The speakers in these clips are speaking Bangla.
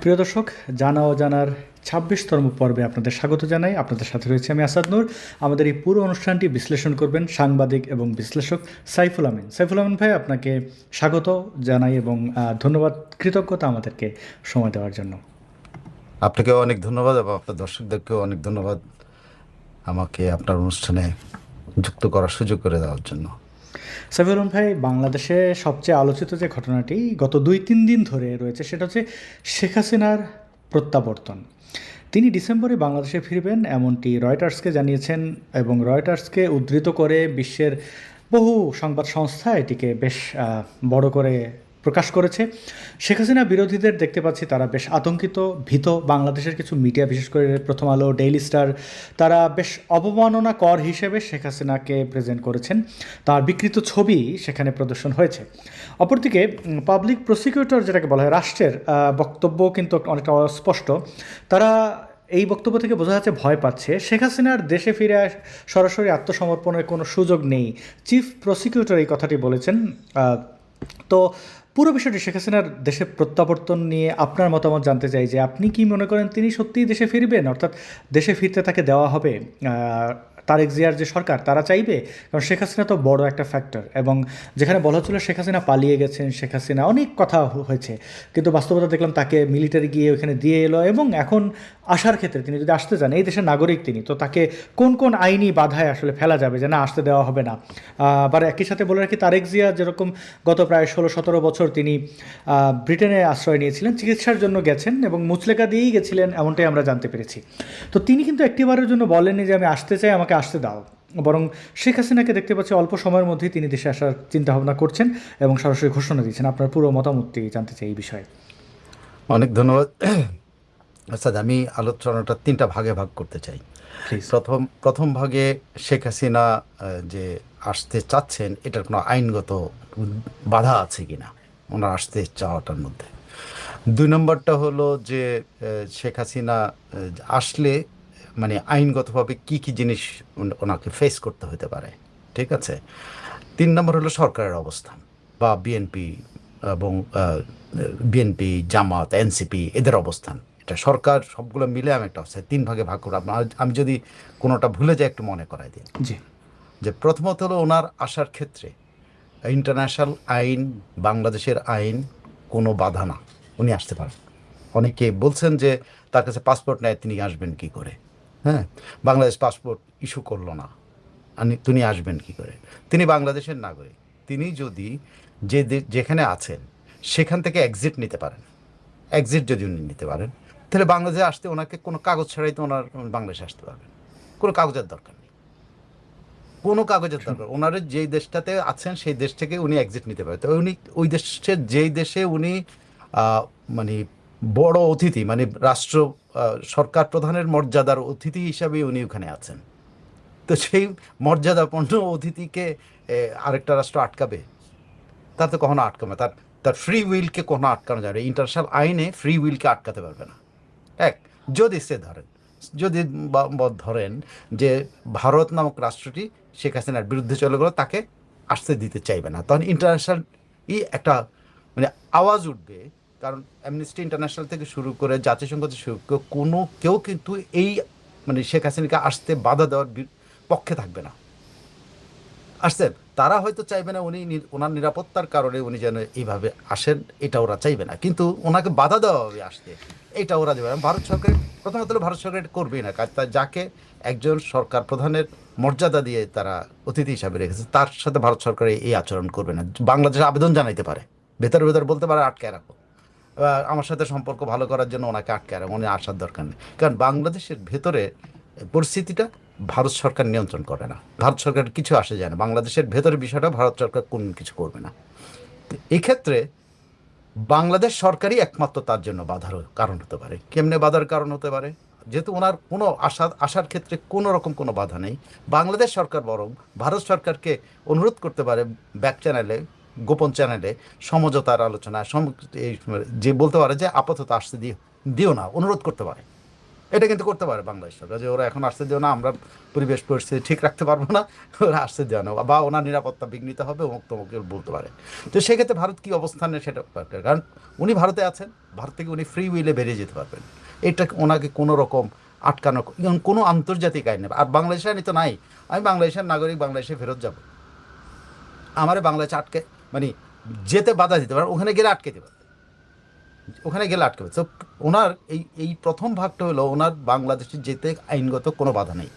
প্রিয় দর্শক, জানা অজানার ২৬তম পর্বে আপনাদের স্বাগত জানাই। আপনাদের সাথে রয়েছে আমি আসাদ নূর। আমাদের এই পুরো অনুষ্ঠানটি বিশ্লেষণ করবেন সাংবাদিক এবং বিশ্লেষক সাইফুল আমিন। সাইফুল আমিন ভাই, আপনাকে স্বাগত জানাই এবং ধন্যবাদ, কৃতজ্ঞতা আমাদেরকে সময় দেওয়ার জন্য। আপনাকেও অনেক ধন্যবাদ এবং আপনার দর্শকদেরকেও অনেক ধন্যবাদ আমাকে আপনার অনুষ্ঠানে যুক্ত করার সুযোগ করে দেওয়ার জন্য। সাইফুল আমিন ভাই, বাংলাদেশে সবচেয়ে আলোচিত যে ঘটনাটি গত ২-৩ দিন ধরে রয়েছে সেটা হচ্ছে শেখ হাসিনার প্রত্যাবর্তন। তিনি ডিসেম্বরে বাংলাদেশে ফিরবেন এমনটি রয়টার্সকে জানিয়েছেন এবং রয়টার্সকে উদ্ধৃত করে বিশ্বের বহু সংবাদ সংস্থা এটিকে বেশ বড় করে প্রকাশ করেছে। শেখ হাসিনা বিরোধীদের দেখতে পাচ্ছি তারা বেশ আতঙ্কিত, ভীত। বাংলাদেশের কিছু মিডিয়া, বিশেষ করে প্রথম আলো, ডেইলি স্টার, তারা বেশ অবমাননাকর হিসেবে শেখ হাসিনাকে প্রেজেন্ট করেছেন। তার বিকৃত ছবি সেখানে প্রদর্শন হয়েছে। অপরদিকে পাবলিক প্রসিকিউটর, যেটাকে বলা হয় রাষ্ট্রের, বক্তব্য কিন্তু অনেকটা অস্পষ্ট। তারা এই বক্তব্য থেকে বোঝা যাচ্ছে ভয় পাচ্ছে। শেখ হাসিনার দেশে ফিরে সরাসরি আত্মসমর্পণের কোনো সুযোগ নেই। চিফ প্রসিকিউটর এই কথাটি বলেছেন। তো পুরো বিষয়টি শেখ হাসিনার দেশে প্রত্যাবর্তন নিয়ে আপনার মতামত জানতে চাই যে আপনি কি মনে করেন তিনি সত্যিই দেশে ফিরবেন, অর্থাৎ দেশে ফিরতে তাকে দেওয়া হবে? তারেক জিয়ার যে সরকার তারা চাইবে? কারণ শেখ হাসিনা তো বড় একটা ফ্যাক্টর, এবং যেখানে বলা হচ্ছিল শেখ হাসিনা পালিয়ে গেছেন, শেখ হাসিনা অনেক কথা হয়েছে, কিন্তু বাস্তবতা দেখলাম তাকে মিলিটারি গিয়ে ওখানে দিয়ে এলো। এবং এখন আসার ক্ষেত্রে তিনি যদি আসতে চান, এই দেশের নাগরিক তিনি, তো তাকে কোন কোন আইনি বাধায় আসলে ফেলা যাবে যে না, আসতে দেওয়া হবে না? আবার একই সাথে বলে রাখি, তারেক জিয়া যেরকম গত প্রায় 16-17 বছর তিনি ব্রিটেনে আশ্রয় নিয়েছিলেন, চিকিৎসার জন্য গেছেন এবং মুচলেকা দিয়েই গেছিলেন, এমনটাই আমরা জানতে পেরেছি। তো তিনি কিন্তু একটিবারের জন্য বলেননি যে আমি আসতে চাই, আমাকে আসতে দাও। বরং শেখ হাসিনাকে দেখতে পাচ্ছি অল্প সময়ের মধ্যেই তিনি দেশে আসার চিন্তাভাবনা করছেন এবং সরাসরি ঘোষণা দিচ্ছেন। আপনার পুরো মতামতটি জানতে চাই এই বিষয়ে। অনেক ধন্যবাদ। আচ্ছা, আমি আলোচনাটা 3টা ভাগে ভাগ করতে চাই। প্লিজ। প্রথম ভাগে শেখ হাসিনা যে আসতে চাচ্ছেন, এটার কোনো আইনগত বাধা আছে কিনা ওনার আসতে চাওয়াটার মধ্যে। 2 নম্বরটা হলো যে শেখ হাসিনা আসলে মানে আইনগতভাবে কি কি জিনিস ওনাকে ফেস করতে হতে পারে, ঠিক আছে। 3 নম্বর হলো সরকারের অবস্থান বা বিএনপি এবং বিএনপি, জামাত, এনসিপি এদের অবস্থান। এটা সরকার সবগুলো মিলে আমি একটা অবস্থায় 3 ভাগে ভাগ করব। আমি যদি কোনোটা ভুলে যাই একটু মনে করাই দিন। জি। যে প্রথমত হলো ওনার আসার ক্ষেত্রে ইন্টারন্যাশনাল আইন, বাংলাদেশের আইন কোনো বাধা না, উনি আসতে পারেন। অনেকে বলছেন যে তার কাছে পাসপোর্ট নেয়, তিনি আসবেন কি করে? হ্যাঁ, বাংলাদেশ পাসপোর্ট ইস্যু করলো না, তিনি আসবেন কি করে? তিনি বাংলাদেশের নাগরিক। তিনি যদি যেখানে আছেন সেখান থেকে এক্সিট নিতে পারেন, এক্সিট যদি উনি নিতে পারেন, তাহলে বাংলাদেশে আসতে ওনাকে কোনো কাগজ ছাড়াই তো ওনার বাংলাদেশে আসতে পারবেন। কোনো কাগজের দরকার নেই, কোনো কাগজের দরকার। ওনার যেই দেশটাতে আছেন সেই দেশ থেকে উনি এক্সিট নিতে পারেন। তো উনি ওই দেশের যেই দেশে উনি মানে বড় অতিথি, মানে রাষ্ট্র সরকার প্রধানের মর্যাদার অতিথি হিসাবে উনি ওখানে আছেন। তো সেই মর্যাদাপূর্ণ অতিথিকে আরেকটা রাষ্ট্র আটকাবে? তার তো কখনো আটকাবে, তার তার ফ্রি উইলকে কখনো আটকানো যাবে। ইন্টারন্যাশনাল আইনে ফ্রি উইলকে আটকাতে পারবে না। এক, যদি সে ধরেন, যদি ধরেন যে ভারত নামক রাষ্ট্রটি শেখ হাসিনার বিরুদ্ধে চলে গেল, তাকে আসতে দিতে চাইবে না, তখন ইন্টারন্যাশনাল একটা মানে আওয়াজ উঠবে। কারণ অ্যামনেস্টি ইন্টারন্যাশনাল থেকে শুরু করে জাতিসংঘ থেকে শুরু করে কেউ কিন্তু এই মানে শেখ হাসিনাকে আসতে বাধা দেওয়ার পক্ষে থাকবে না। আসছেন, তারা হয়তো চাইবে না উনি ওনার নিরাপত্তার কারণে উনি যেন এইভাবে আসেন, এটা ওরা চাইবে না। কিন্তু ওনাকে বাধা দেওয়া হবে আসতে, এটা ওরা দেবে না। ভারত সরকার প্রথমত হলো ভারত সরকার এটা করবেই না, কারণ যাকে একজন সরকার প্রধানের মর্যাদা দিয়ে তারা অতিথি হিসাবে রেখেছে, তার সাথে ভারত সরকার এই আচরণ করবে না। বাংলাদেশে আবেদন জানাইতে পারে, ভেতরে ভেতরে বলতে পারে আটকায় রাখো, আমার সাথে সম্পর্ক ভালো করার জন্য ওনাকে আটকায় রাখো, উনি আসার দরকার নেই। কারণ বাংলাদেশের ভেতরে পরিস্থিতিটা ভারত সরকার নিয়ন্ত্রণ করে না, ভারত সরকার কিছু আসে যায় না, বাংলাদেশের ভেতরের বিষয়টা ভারত সরকার কোন কিছু করবে না। এই ক্ষেত্রে বাংলাদেশ সরকারই একমাত্র তার জন্য বাধার কারণ হতে পারে। কেমনে বাধার কারণ হতে পারে? যেহেতু ওনার কোনো আসার ক্ষেত্রে কোনো রকম কোনো বাধা নেই, বাংলাদেশ সরকার বরং ভারত সরকারকে অনুরোধ করতে পারে ব্যাক চ্যানেলে, গোপন চ্যানেলে সমঝোতার আলোচনা যে বলতে পারে যে আপাতত আসতে দিও না, অনুরোধ করতে পারে। এটা কিন্তু করতে পারে বাংলাদেশ সরকার, যে ওরা এখন আসতে দিও না, আমরা পরিবেশ পরিস্থিতি ঠিক রাখতে পারবো না, ওরা আসতে দেওয়া না, বা ওনার নিরাপত্তা বিঘ্নিত হবে, অমুক তমুক বলতে পারে। তো সেক্ষেত্রে ভারত কী অবস্থানে সেটা দরকার, কারণ উনি ভারতে আছেন, ভারত থেকে উনি ফ্রি উইলে বেরিয়ে যেতে পারবেন। এটা ওনাকে কোনো রকম আটকানো কোনো আন্তর্জাতিক আইন নেই। আর বাংলাদেশের আইন তো নাই, আমি বাংলাদেশের নাগরিক, বাংলাদেশে ফেরত যাব, আমারে বাংলাদেশে আটকে মানে যেতে বাধা দিতে পারে, ওখানে গেলে আটকে দেবে, ওখানে গেলে আটকে দেবে। তো ওনার এই প্রথম ভাগটা হলো ওনার বাংলাদেশে যেতে আইনগত কোনো বাধা নেই।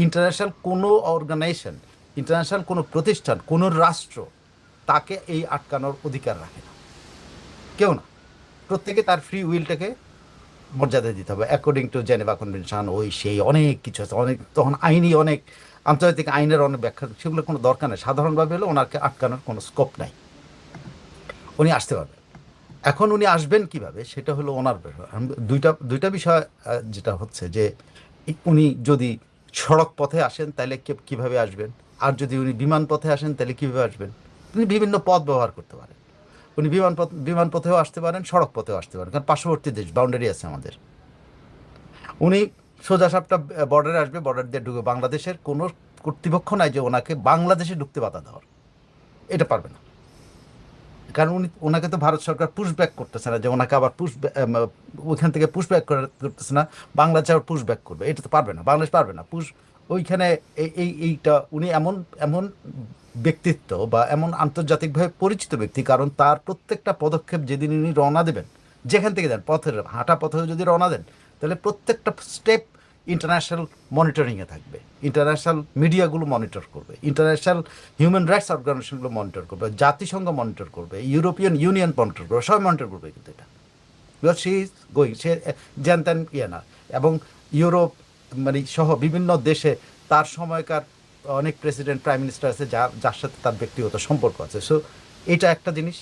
ইন্টারন্যাশনাল কোনো অর্গানাইজেশন, ইন্টারন্যাশনাল কোনো প্রতিষ্ঠান, কোনো রাষ্ট্র তাকে এই আটকানোর অধিকার রাখে না, কেউ না। প্রত্যেকে তার ফ্রি উইলটাকে মর্যাদা দিতে হবে অ্যাকর্ডিং টু জেনেভা কনভেনশন, ওই সেই অনেক কিছু আছে, অনেক তখন আইনি অনেক আন্তর্জাতিক আইনের অনেক ব্যাখ্যা, সেগুলো কোনো দরকার নেই। সাধারণভাবে হলে ওনাকে আটকানোর কোনো স্কোপ নাই, উনি আসতে পারবেন। এখন উনি আসবেন কিভাবে সেটা হলো ওনার ব্যাপার। দুইটা বিষয় যেটা হচ্ছে যে উনি যদি সড়ক পথে আসেন তাহলে কিভাবে আসবেন, আর যদি উনি বিমান পথে আসেন তাহলে কীভাবে আসবেন। উনি বিভিন্ন পথ ব্যবহার করতে পারেন, উনি বিমান পথেও আসতে পারেন, সড়ক পথেও আসতে পারেন, কারণ পার্শ্ববর্তী দেশ, বাউন্ডারি আছে আমাদের। উনি সোজা সাপটা বর্ডারে আসবে, বর্ডার দিয়ে ঢুকে, বাংলাদেশের কোনো কর্তৃপক্ষ নাই যে ওনাকে বাংলাদেশে ঢুকতে বাধা দেওয়ার, এটা পারবে না। কারণ ওনাকে তো ভারত সরকার পুশব্যাক করতেছে না, যে ওনাকে আবার ওইখান থেকে পুশব্যাক করতেছে না, বাংলাদেশ আবার পুশব্যাক করবে, এটা তো পারবে না, বাংলাদেশ পারবে না ওইখানে। এইটা উনি এমন এমন ব্যক্তিত্ব বা এমন আন্তর্জাতিকভাবে পরিচিত ব্যক্তি, কারণ তার প্রত্যেকটা পদক্ষেপ যেদিন উনি রওনা দেবেন, যেখান থেকে দেন, হাঁটা পথেও যদি রওনা দেন, তাহলে প্রত্যেকটা স্টেপ ইন্টারন্যাশনাল মনিটরিংয়ে থাকবে, ইন্টারন্যাশনাল মিডিয়াগুলো মনিটর করবে, ইন্টারন্যাশনাল হিউম্যান রাইটস অর্গানাইজেশনগুলো মনিটর করবে, জাতিসংঘ মনিটর করবে, ইউরোপিয়ান ইউনিয়ন মনিটর করবে, সবাই মনিটর করবে। কিন্তু এটা বিকজ শি ইজ গোয়িং, সে জানতেন ইয়ে না। এবং ইউরোপ মানে সহ বিভিন্ন দেশে তার সময়কার অনেক প্রেসিডেন্ট, প্রাইম মিনিস্টার আছে যার সাথে তার ব্যক্তিগত সম্পর্ক আছে। সো এটা একটা জিনিস,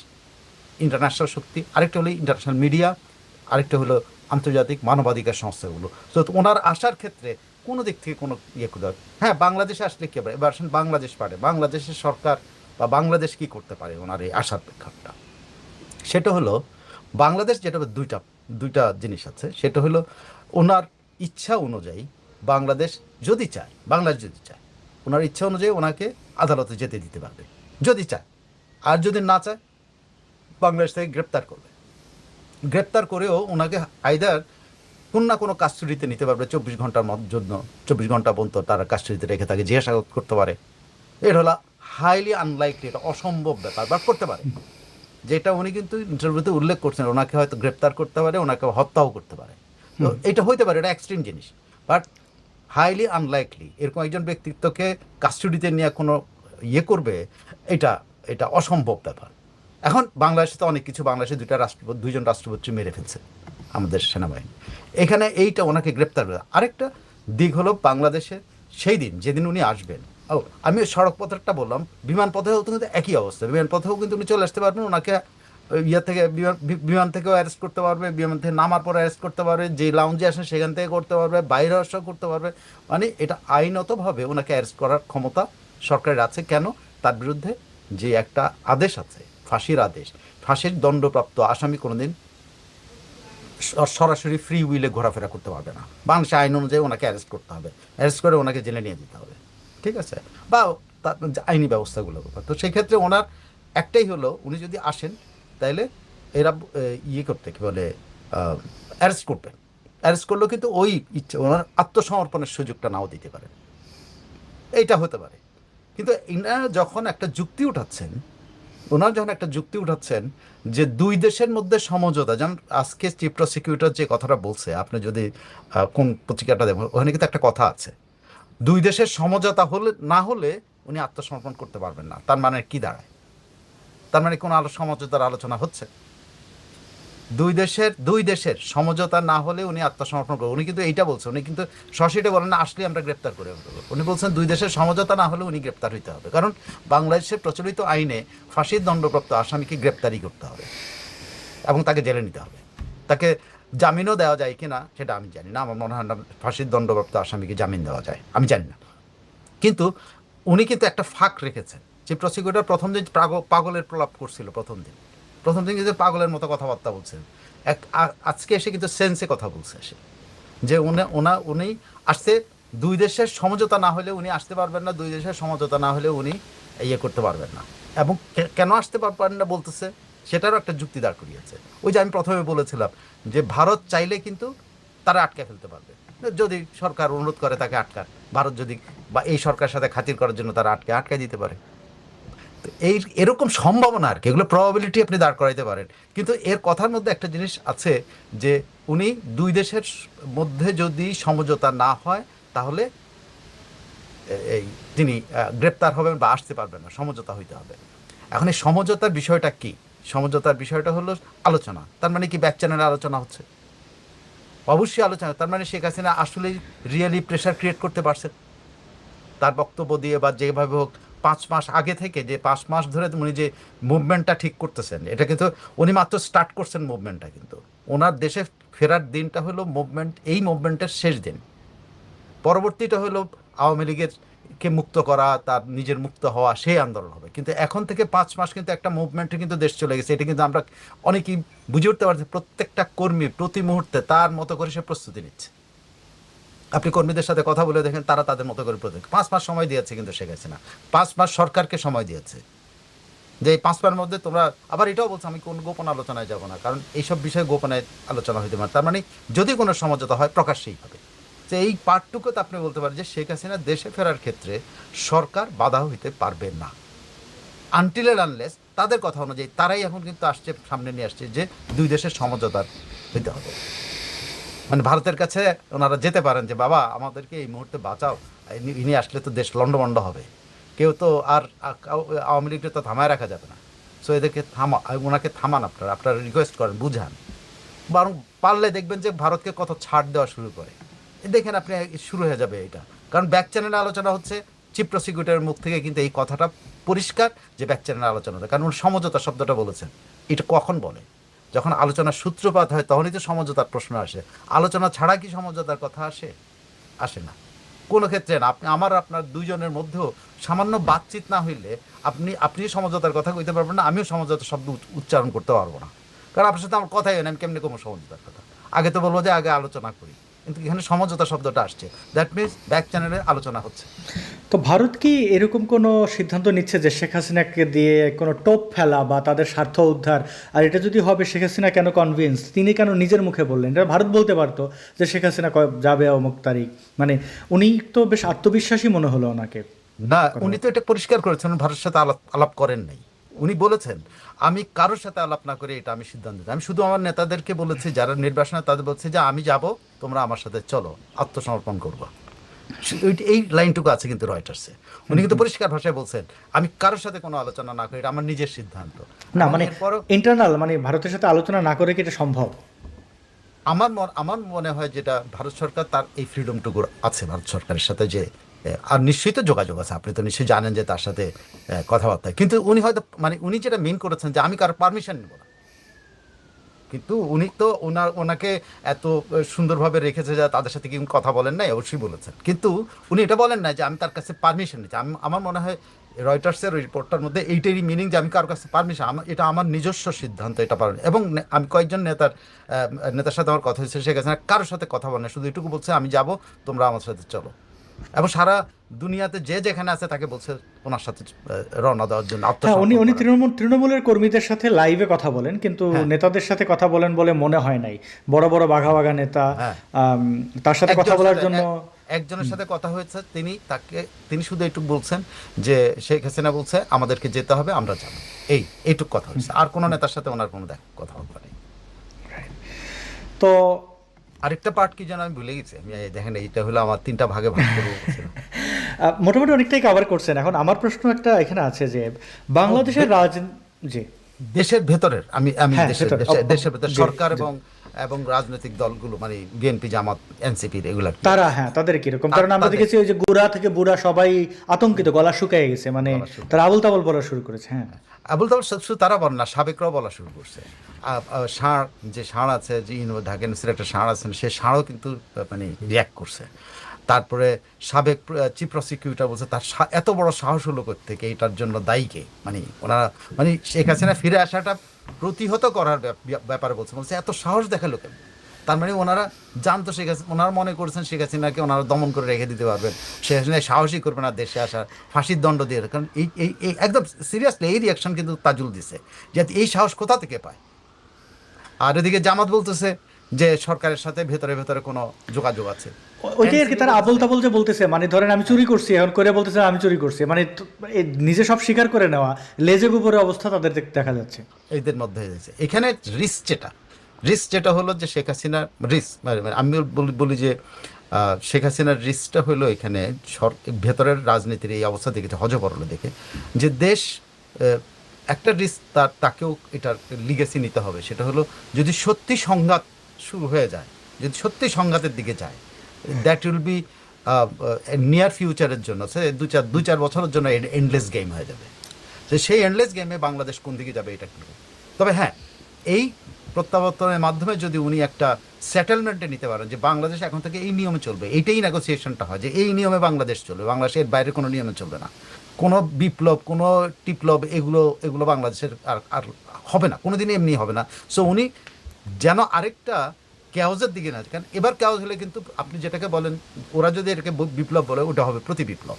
ইন্টারন্যাশনাল শক্তি। আরেকটা হলো ইন্টারন্যাশনাল মিডিয়া, আরেকটা হলো আন্তর্জাতিক মানবাধিকার সংস্থাগুলো। তো ওনার আসার ক্ষেত্রে কোনো দিক থেকে কোনো ইয়ে করতে হবে। হ্যাঁ, বাংলাদেশে আসলে কী হবে, এবার আসেন বাংলাদেশ পারে, বাংলাদেশের সরকার বা বাংলাদেশ কী করতে পারে ওনার এই আসার প্রেক্ষাপটটা, সেটা হলো বাংলাদেশ যেটা দুইটা জিনিস আছে। সেটা হলো ওনার ইচ্ছা অনুযায়ী বাংলাদেশ যদি চায়, বাংলাদেশ যদি চায়, ওনার ইচ্ছা অনুযায়ী ওনাকে আদালতে যেতে দিতে পারবে যদি চায়। আর যদি না চায়, বাংলাদেশ থেকে গ্রেপ্তার করবে, গ্রেপ্তার করেও ওনাকে আইদার কোনো না কোনো কাস্টডিতে নিতে পারবে 24 ঘন্টার জন্য, 24 ঘন্টা পর্যন্ত তারা কাস্টডিতে রেখে তাকে জিজ্ঞাসাবাদ করতে পারে। এটা হলো হাইলি আনলাইকলি, এটা অসম্ভব ব্যাপার, বাট করতে পারে। যেটা উনি কিন্তু ইন্টারভিউতে উল্লেখ করছেন, ওনাকে হয়তো গ্রেপ্তার করতে পারে, ওনাকে হত্যাও করতে পারে। তো এটা হইতে পারে, এটা এক্সট্রিম জিনিস, বাট হাইলি আনলাইকলি এরকম একজন ব্যক্তিত্বকে কাস্টডিতে নিয়ে কোনো ইয়ে করবে, এটা এটা অসম্ভব ব্যাপার। এখন বাংলাদেশে তো অনেক কিছু, বাংলাদেশে দুইজন রাষ্ট্রপতি মেরে ফেলছে আমাদের সেনাবাহিনী, এখানে এইটা ওনাকে গ্রেপ্তার করে। আরেকটা দিক হলো বাংলাদেশে সেই দিন যেদিন উনি আসবেন, আমি সড়ক পথেরটা বললাম, বিমান পথেও কিন্তু একই অবস্থা, বিমান পথেও কিন্তু উনি চলে আসতে পারবেন, ওনাকে ইয়ে থেকে বিমান থেকেও অ্যারেস্ট করতে পারবে, বিমান থেকে নামার পরে অ্যারেস্ট করতে পারবে, যে লাউঞ্জে আসেন সেখান থেকে করতে পারবে, বাইরে আসাও করতে পারবে। মানে এটা আইনতভাবে ওনাকে অ্যারেস্ট করার ক্ষমতা সরকারের আছে। কেন? তার বিরুদ্ধে যে একটা আদেশ আছে, ফাঁসির আদেশ, ফাঁসির দণ্ডপ্রাপ্ত আসামি কোনোদিন সরাসরি ফ্রি উইলে ঘোরাফেরা করতে পারবে না। বাংলাদেশের আইন অনুযায়ী ওনাকে অ্যারেস্ট করতে হবে, অ্যারেস্ট করে ওনাকে জেলে নিয়ে যেতে হবে, ঠিক আছে, বা তার আইনি ব্যবস্থাগুলো। তো সেই ক্ষেত্রে ওনার একটাই হলো, উনি যদি আসেন তাহলে এরা ইয়ে করতে কী বলে অ্যারেস্ট করবেন, অ্যারেস্ট করলেও কিন্তু ওই ইচ্ছে ওনার আত্মসমর্পণের সুযোগটা নাও দিতে পারে, এইটা হতে পারে। কিন্তু এনারা যখন একটা যুক্তি উঠাচ্ছেন, যে দুই দেশের মধ্যে সমঝোতা, যেমন আজকে চিফ প্রসিকিউটর যে কথাটা বলছে, আপনি যদি কোন পত্রিকাটা দেবেন, ওখানে কিন্তু একটা কথা আছে, দুই দেশের সমঝোতা না হলে উনি আত্মসমর্পণ করতে পারবেন না। তার মানে কি দাঁড়ায়? তার মানে কোনো সমঝোতার আলোচনা হচ্ছে? দুই দেশের সমঝোতা না হলে উনি আত্মসমর্পণ করবেন। উনি কিন্তু এইটা বলছেন, উনি কিন্তু সরাসরি বলেন না আসলে আমরা গ্রেপ্তার করে ফেলবো। উনি বলছেন দুই দেশের সমঝোতা না হলে উনি গ্রেপ্তার হইতে হবে, কারণ বাংলাদেশের প্রচলিত আইনে ফাঁসির দণ্ডপ্রাপ্ত আসামিকে গ্রেপ্তারই করতে হবে এবং তাকে জেলে নিতে হবে। তাকে জামিনও দেওয়া যায় কি না সেটা আমি জানি না, আমার মনে হয় না ফাঁসির দণ্ডপ্রাপ্ত আসামিকে জামিন দেওয়া যায়, আমি জানি না। কিন্তু উনি কিন্তু একটা ফাঁক রেখেছেন, যে প্রসিকিউটর প্রথম দিন পাগলের প্রলাপ করছিল, প্রথম দিন কিন্তু পাগলের মতো কথাবার্তা বলছেন, আজকে এসে কিন্তু সেন্সে কথা বলছে সে। যে উনি আসতে, দুই দেশের সমঝোতা না হলে উনি আসতে পারবেন না, দুই দেশের সমঝোতা না হলে উনি ইয়ে করতে পারবেন না। এবং কেন আসতে পারবেন না বলতেছে, সেটারও একটা যুক্তি দাঁড় করিয়েছে। ওই যে আমি প্রথমে বলেছিলাম যে ভারত চাইলে কিন্তু তারা আটকে ফেলতে পারবে, যদি সরকার অনুরোধ করে তাকে আটকান, ভারত যদি বা এই সরকারের সাথে খাতির করার জন্য তারা আটকে দিতে পারে। তো এরকম সম্ভাবনা আর কি, এগুলো প্রবাবিলিটি আপনি দাঁড় করাইতে পারেন। কিন্তু এর কথার মধ্যে একটা জিনিস আছে যে উনি দুই দেশের মধ্যে যদি সমঝোতা না হয় তাহলে এই তিনি গ্রেপ্তার হবেন বা আসতে পারবেন না, সমঝোতা হইতে হবে। এখন এই সমঝোতার বিষয়টা কি? সমঝোতার বিষয়টা হলো আলোচনা। তার মানে কি ব্যাক চ্যানেলে আলোচনা হচ্ছে? অবশ্যই আলোচনা। তার মানে শেখ হাসিনা আসলে রিয়েলি প্রেশার ক্রিয়েট করতে পারছেন তার বক্তব্য দিয়ে বা যেভাবে হোক। 5 মাস আগে থেকে যে 5 মাস ধরে উনি যে মুভমেন্টটা ঠিক করতেছেন, এটা কিন্তু উনি মাত্র স্টার্ট করছেন মুভমেন্টটা, কিন্তু ওনার দেশে ফেরার দিনটা হলো এই মুভমেন্টের শেষ দিন। পরবর্তীটা হলো আওয়ামী লীগের কে মুক্ত করা, তার নিজের মুক্ত হওয়া, সেই আন্দোলন হবে। কিন্তু এখন থেকে 5 মাস কিন্তু একটা মুভমেন্টে কিন্তু দেশ চলে গেছে। এটা কিন্তু আমরা অনেকেই বুঝে উঠতে পারছি। প্রত্যেকটা কর্মী প্রতি মুহূর্তে তার মতো করে সে প্রস্তুতি নিচ্ছে। আপনি কর্মীদের সাথে কথা বলে দেখেন, তারা তাদের মতো করে প্রস্তুতি। 5 মাস সময় দিয়েছে কিন্তু শেখ হাসিনা, 5 মাস সরকারকে সময় দিয়েছে যে এই 5 মাসের মধ্যে তোমরা। আবার এটাও বলছে আমি কোন গোপন আলোচনায় যাব না, কারণ এইসব বিষয়ে গোপনে আলোচনা হইতে পারে। তার মানে যদি কোনো সমঝোতা হয় প্রকাশ্যেই হবে। যে এই পার্টটুকুতে আপনি বলতে পারেন যে শেখ হাসিনা দেশে ফেরার ক্ষেত্রে সরকার বাধা হইতে পারবে না, আনটিল এন্ড আনলেস তাদের কথা অনুযায়ী। তারাই এখন কিন্তু আসছে, সামনে নিয়ে আসছে যে দুই দেশের সমঝোতা হইতে হবে। মানে ভারতের কাছে ওনারা যেতে পারেন যে বাবা আমাদেরকে এই মুহূর্তে বাঁচাও, ইনি আসলে তো দেশ লন্ডভন্ড হবে, কেউ তো আর আওয়ামী লীগকে তো থামায় রাখা যাবে না। সো এদেরকে ওনাকে থামান, আপনারা রিকোয়েস্ট করেন, বুঝান। বরং পারলে দেখবেন যে ভারতকে কত ছাড় দেওয়া শুরু করে। দেখেন আপনি শুরু হয়ে যাবে এটা। কারণ ব্যাক চ্যানেলে আলোচনা হচ্ছে, চিফ প্রসিকিউটরের মুখ থেকে কিন্তু এই কথাটা পরিষ্কার যে ব্যাক চ্যানেলে আলোচনা হচ্ছে। কারণ উনি সমঝোতা শব্দটা বলেছেন। এটা কখন বলে? যখন আলোচনার সূত্রপাত হয় তখনই তো সমঝোতার প্রশ্ন আসে। আলোচনা ছাড়া কি সমঝোতার কথা আসে না কোনো ক্ষেত্রে না। আপনার দুইজনের মধ্যেও সামান্য বাতচিত না হইলে আপনি সমঝোতার কথা কইতে পারবেন না, আমিও সমঝোতার শব্দ উচ্চারণ করতে পারবো না। কারণ আপনার সাথে আমার কথাই হয় না, আমি কেমনি কোনো সমঝোতার কথা। আগে তো বলবো যে আগে আলোচনা করি, কিন্তু এখানে সমঝোতা শব্দটা আসছে, দ্যাট মিনস ব্যাক চ্যানেলে আলোচনা হচ্ছে। তো ভারত কি এরকম কোনো সিদ্ধান্ত নিচ্ছে যে শেখ হাসিনাকে দিয়ে কোনো টোপ ফেলা বা তাদের স্বার্থ উদ্ধার? আর এটা যদি হবে, শেখ হাসিনা কেন কনভিন্স, তিনি কেন নিজের মুখে বললেন? এটা ভারত বলতে পারতো যে শেখ হাসিনা যাবে অমুক তারিখ। মানে উনি তো বেশ আত্মবিশ্বাসী মনে হলো ওনাকে। না, উনি তো এটা পরিষ্কার করেছেন, ভারতের সাথে আলাপ করেন নাই। উনি বলেছেন আমি কারোর সাথে আলাপ না করে এটা আমি সিদ্ধান্ত নিই। আমি শুধু আমার নেতাদেরকে বলেছি, যারা নির্বাচনে, তাদের বলছি যে আমি যাব, তোমরা আমার সাথে চলো, আত্মসমর্পণ করবো। এই লাইনটুকু আছে কিন্তু রয়টার্সে। উনি কিন্তু পরিষ্কার ভাষায় বলছেন আমি কারোর সাথে কোনো আলোচনা না করি, এটা আমার নিজের সিদ্ধান্ত। না মানে ইন্টারনাল, মানে ভারতের সাথে আলোচনা না করে কি এটা সম্ভব? আমার মনে হয় যেটা ভারত সরকার, তার এই ফ্রিডমটুকু আছে ভারত সরকারের সাথে, যে আর নিশ্চয়ই তো যোগাযোগ আছে। আপনি তো নিশ্চয়ই জানেন যে তার সাথে কথাবার্তা। কিন্তু উনি হয়তো মানে উনি যেটা মিন করেছেন যে আমি কারোর পারমিশন নেব না। কিন্তু উনি তো ওনাকে এত সুন্দরভাবে রেখেছে যে তাদের সাথে কি কথা বলেন নাই, অবশ্যই বলেছেন। কিন্তু উনি এটা বলেন না যে আমি তার কাছে পারমিশন নিচ্ছি। আমার মনে হয় রয়টার্সের রিপোর্টটার মধ্যে এইটারই মিনিং যে আমি কারোর কাছে পারমিশন, এটা আমার নিজস্ব সিদ্ধান্ত, এটা পারেন। এবং আমি কয়েকজন নেতার সাথে আমার কথা হয়েছে, শেখ হাসিনা কারোর সাথে কথা বলেন, শুধু এটুকু বলছে আমি যাব, তোমরা আমার সাথে চলো। এবং সারা দুনিয়াতে যে যেখানে আছে তাকে বলছে ওনার সাথে রওনা দেওয়ার জন্য, হ্যাঁ, উনি আত্মসমর্পণ তৃণমূলের কর্মীদের সাথে লাইভে কথা বলেন, কিন্তু হ্যাঁ। নেতাদের সাথে কথা বলেন বলে মনে হয় নাই। বড় বড় বাঘা বাঘা নেতা, হ্যাঁ। তার সাথে কথা বলার জন্য একজনের সাথে কথা হয়েছে, তিনি শুধু এইটুকু বলছেন যে শেখ হাসিনা বলছে আমাদেরকে যেতে হবে, আমরা যাবো, এইটুকু কথা হয়েছে। আর কোনো নেতার সাথে ওনার কোনো কথা বলতে নেই। তো আরেকটা পার্ট কি যেন আমি ভুলে গেছি। আমি দেখেন, এইটা হলো আমার 3টা ভাগে ভাগ করবো বলছিলাম। মোটামুটি অনেকটাই কভার করছেন। এখন আমার প্রশ্ন একটা এখানে আছে যে বাংলাদেশের জি দেশের ভেতরের আমি হ্যাঁ, দেশের ভেতর জি, সরকার জি। এবং রাজনৈতিক দলগুলো, মানে বিএনপি, জামাত, এনসিপির, এগুলা কি? তাদের কিরকম? কারণ আমরা দেখেছি ওই যে গুড়া থেকে বুড়া সবাই আতঙ্কিত, গলা শুকিয়ে গেছে, মানে গলা শুকিয়ে তারা আবুল তাবল বলা শুরু করেছে। হ্যাঁ, আবুল তাবল শুধু তারা বলেন না, সাবেকরাও বলা শুরু করছে। ষাঁড় আছে, যে ঢাকা ইউনিভার্সিটির একটা ষাঁড় আছেন, সে ষাঁড়ও কিন্তু মানে রিয়াক্ট করছে। তারপরে সাবেক চিফ প্রসিকিউটর বলছে তার এত বড় সাহস হলো থেকে, এটার জন্য দায়ীকে মানে ওনারা, শেখ হাসিনা ফিরে আসাটা প্রতিহত করার ব্যাপারে বলছে এত সাহস দেখালো কেন? তার মানে ওনারা জানতো শেখ হাসিনা, ওনারা মনে করছেন শেখ হাসিনাকে ওনারা দমন করে রেখে দিতে পারবেন, শেখ হাসিনা সাহসী করবে না দেশে আসার, ফাঁসির দণ্ড দিয়ে, কারণ এই একদম সিরিয়াসলি এই রিয়াকশন কিন্তু তাজুল দিছে যে এই সাহস কোথা থেকে পায়। আর এদিকে জামাত বলতেছে যে সরকারের সাথে ভেতরে ভেতরে কোনো যোগাযোগ আছে। ওইটাই আর কি, তারা আবোল তাবোল যে বলতেছে, মানে ধরেন আমি চুরি করছি, এখন করে বলতেছে আমি চুরি করছি, মানে নিজে সব স্বীকার করে নেওয়া, লেজে গোবরের অবস্থা তাদের দেখা যাচ্ছে এদের মধ্যে হয়ে যাচ্ছে। এখানে রিস্ক যেটা হলো যে শেখ হাসিনার রিস্ক, আমি বলি যে শেখ হাসিনার রিস্কটা হলো এখানে ভেতরের রাজনীতির এই অবস্থা দেখেছে, হজবরল দেখে যে দেশ একটা রিস্ক তাকেও এটার লিগেসি নিতে হবে। সেটা হলো যদি সত্যি সংঘাত শুরু হয়ে যায়, যদি সত্যি সংঘাতের দিকে যায়, দ্যাট উইল বি নিয়ার ফিউচারের জন্য, সে দু চার বছরের জন্য এন্ডলেস গেম হয়ে যাবে। তো সেই এন্ডলেস গেমে বাংলাদেশ কোন দিকে যাবে এটা কিন্তু। তবে হ্যাঁ, এই প্রত্যাবর্তনের মাধ্যমে যদি উনি একটা সেটেলমেন্টে নিতে পারেন যে বাংলাদেশ এখন থেকে এই নিয়মে চলবে, এইটাই নেগোসিয়েশনটা হয় যে এই নিয়মে বাংলাদেশ চলবে, বাংলাদেশের বাইরে কোনো নিয়মে চলবে না, কোনো বিপ্লব, কোনো টিপ্লব, এগুলো বাংলাদেশের আর হবে না, কোনো দিনই এমনি হবে না। সো উনি যেন আরেকটা ক্যাওজের দিকে না, কারণ এবার ক্যাওজ হলে কিন্তু আপনি যেটাকে বলেন, ওরা যদি এটাকে বিপ্লব বলে, ওটা হবে প্রতি বিপ্লব,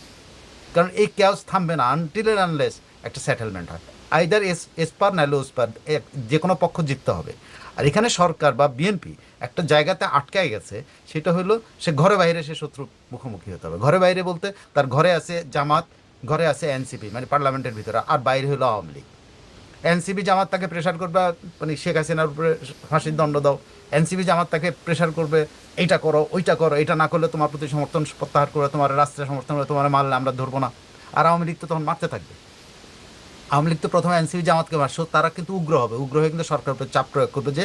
কারণ এই ক্যাওজ থামবে না আনটিল এন্ড আনলেস একটা সেটেলমেন্ট হয়। আইদার এসপার নাইলে ওসপার, যে কোনো পক্ষ জিততে হবে। আর এখানে সরকার বা বিএনপি একটা জায়গাতে আটকায় গেছে, সেটা হলো সে ঘরে বাইরে সে শত্রুর মুখোমুখি হতে হবে। ঘরে বাইরে বলতে তার ঘরে আছে জামাত, ঘরে আছে এনসিপি, মানে পার্লামেন্টের ভিতরে, আর বাইরে হলো আওয়ামী লীগ। এনসিপি জামাত তাকে প্রেশার করবে, মানে শেখ হাসিনার উপরে ফাঁসির দণ্ড দাও, এনসিপি জামাত তাকে প্রেশার করবে এইটা করো ওইটা করো, এটা না করলে তোমার প্রতি সমর্থন প্রত্যাহার করে, তোমার রাষ্ট্রের সমর্থন করে, তোমার মারলে আমরা ধরবো না। আর আওয়ামী লীগ তো তখন মারতে থাকবে। আওয়ামী লীগ তো প্রথমে এনসিপি জামাতকে মারছো, তারা কিন্তু উগ্র হবে, উগ্র হয়ে কিন্তু সরকারের উপরে চাপ প্রয়োগ করবে যে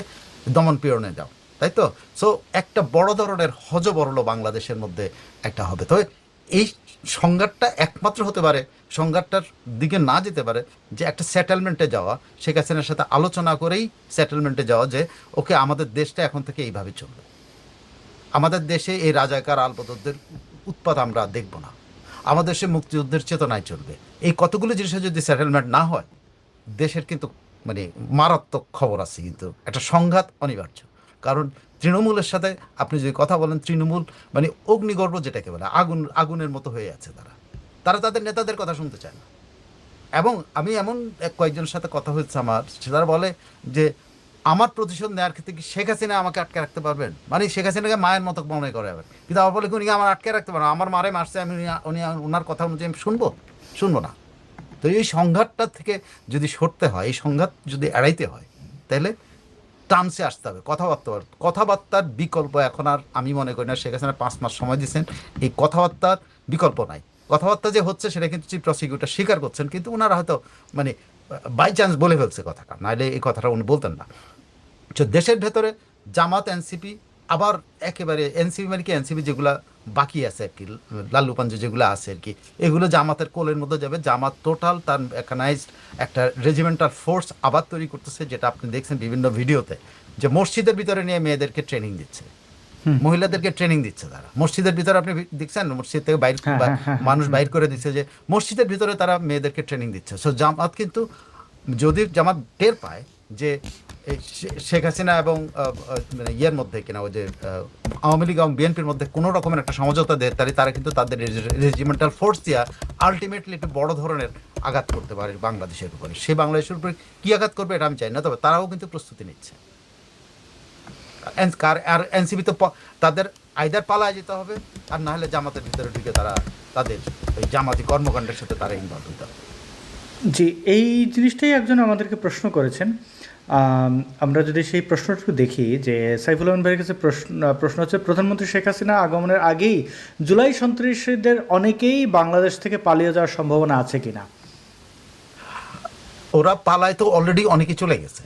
দমন পীড়নে যাও, তাই তো? সো একটা বড় ধরনের হজবরল বাংলাদেশের মধ্যে একটা হবে। তবে এই সংঘাতটা একমাত্র হতে পারে, সংঘাতটার দিকে না যেতে পারে যে একটা সেটেলমেন্টে যাওয়া, শেখ হাসিনার সাথে আলোচনা করেই সেটেলমেন্টে যাওয়া যে ওকে আমাদের দেশটা এখন থেকে এইভাবে চলবে, আমাদের দেশে এই রাজাকার আলবদরদের উৎপাত আমরা দেখব না, আমাদের দেশে মুক্তিযুদ্ধের চেতনায় চলবে। এই কতগুলো জিনিসের যদি সেটেলমেন্ট না হয়, দেশের কিন্তু মানে মারাত্মক খবর আছে, কিন্তু একটা সংঘাত অনিবার্য। কারণ তৃণমূলের সাথে আপনি যদি কথা বলেন, তৃণমূল মানে অগ্নিগর্ভ যেটাকে বলে, আগুনের মতো হয়ে আছে। তারা তাদের নেতাদের কথা শুনতে চায় না। এবং আমি এমন কয়েকজনের সাথে কথা হয়েছে আমার, তারা বলে যে আমার প্রতিশোধ নেওয়ার ক্ষেত্রে কি শেখ হাসিনা আমাকে আটকে রাখতে পারবেন? মানে শেখ হাসিনাকে মায়ের মতো মনে করে আবার, কিন্তু আবার বলে উনি আমার আটকে রাখতে পারেন, আমার মারে মারছে, আমি ওনার কথা অনুযায়ী আমি শুনবো না। তো এই সংঘাতটা থেকে যদি সরতে হয়, এই সংঘাত যদি এড়াইতে হয়, তাহলে টার্মসে আসতে হবে, কথাবার্তার বিকল্প এখন আর আমি মনে করি না। শেখ হাসিনা 5 মাস সময় দিচ্ছেন, এই কথাবার্তার বিকল্প নাই। কথাবার্তা যে হচ্ছে সেটা কিন্তু চিফ প্রসিকিউটর স্বীকার করছেন, কিন্তু ওনারা হয়তো মানে বাই চান্স বলে ফেলছে কথাটা, নাহলে এই কথাটা উনি বলতেন না। তো দেশের ভেতরে জামাত, এনসিপি, আবার একেবারে এনসিপি মানে কি, এনসিপি যেগুলা বাকি আছে আর কি, লাল্লু পাঞ্জু যেগুলো আছে আর কি, এগুলো জামাতের কোলের মধ্যে যাবে। জামাত টোটাল তার মেকানাইজড একটা রেজিমেন্টাল ফোর্স আবার তৈরি করতেছে, যেটা আপনি দেখছেন বিভিন্ন ভিডিওতে, যে মসজিদের ভিতরে নিয়ে মেয়েদেরকে ট্রেনিং দিচ্ছে, মহিলাদেরকে ট্রেনিং দিচ্ছে তারা মসজিদের ভিতরে। আপনি দেখছেন মসজিদ থেকে বাইর মানুষ বাইর করে দিচ্ছে, যে মসজিদের ভিতরে তারা মেয়েদেরকে ট্রেনিং দিচ্ছে। সো জামাত কিন্তু, যদি জামাত টের পায় যে শেখ হাসিনা এবং মানে ইয়ের মধ্যে কিনা, ওই যে আওয়ামী লীগ এবং বিএনপির মধ্যে কোনো রকমের একটা সমঝোতা দেয়, তারা কিন্তু তাদের রেজিমেন্টাল ফোর্স দিয়া আলটিমেটলি একটু বড় ধরনের আঘাত করতে পারে বাংলাদেশের উপরে। সে বাংলাদেশের উপরে কী আঘাত করবে এটা আমি চাই না, তবে তারাও কিন্তু প্রস্তুতি নিচ্ছে। আর এনসিপি তো তাদের আইদার পালায় যেতে হবে, আর না হলে জামাতের ভিতরে ঢুকে তারা তাদের ওই জামাতি কর্মকাণ্ডের সাথে তারা ইনভলভ হতে হবে। জি, এই জিনিসটাই একজন আমাদেরকে প্রশ্ন করেছেন। আমরা যদি সেই প্রশ্নটুকু দেখি, যে সাইফুল আলম ভাইয়ের কাছে প্রশ্ন হচ্ছে, প্রধানমন্ত্রী শেখ হাসিনা আগমনের আগেই জুলাই সন্ত্রাসীদের অনেকেই বাংলাদেশ থেকে পালিয়ে যাওয়ার সম্ভাবনা আছে কিনা? ওরা পালায় তো অলরেডি অনেকে চলে গেছে,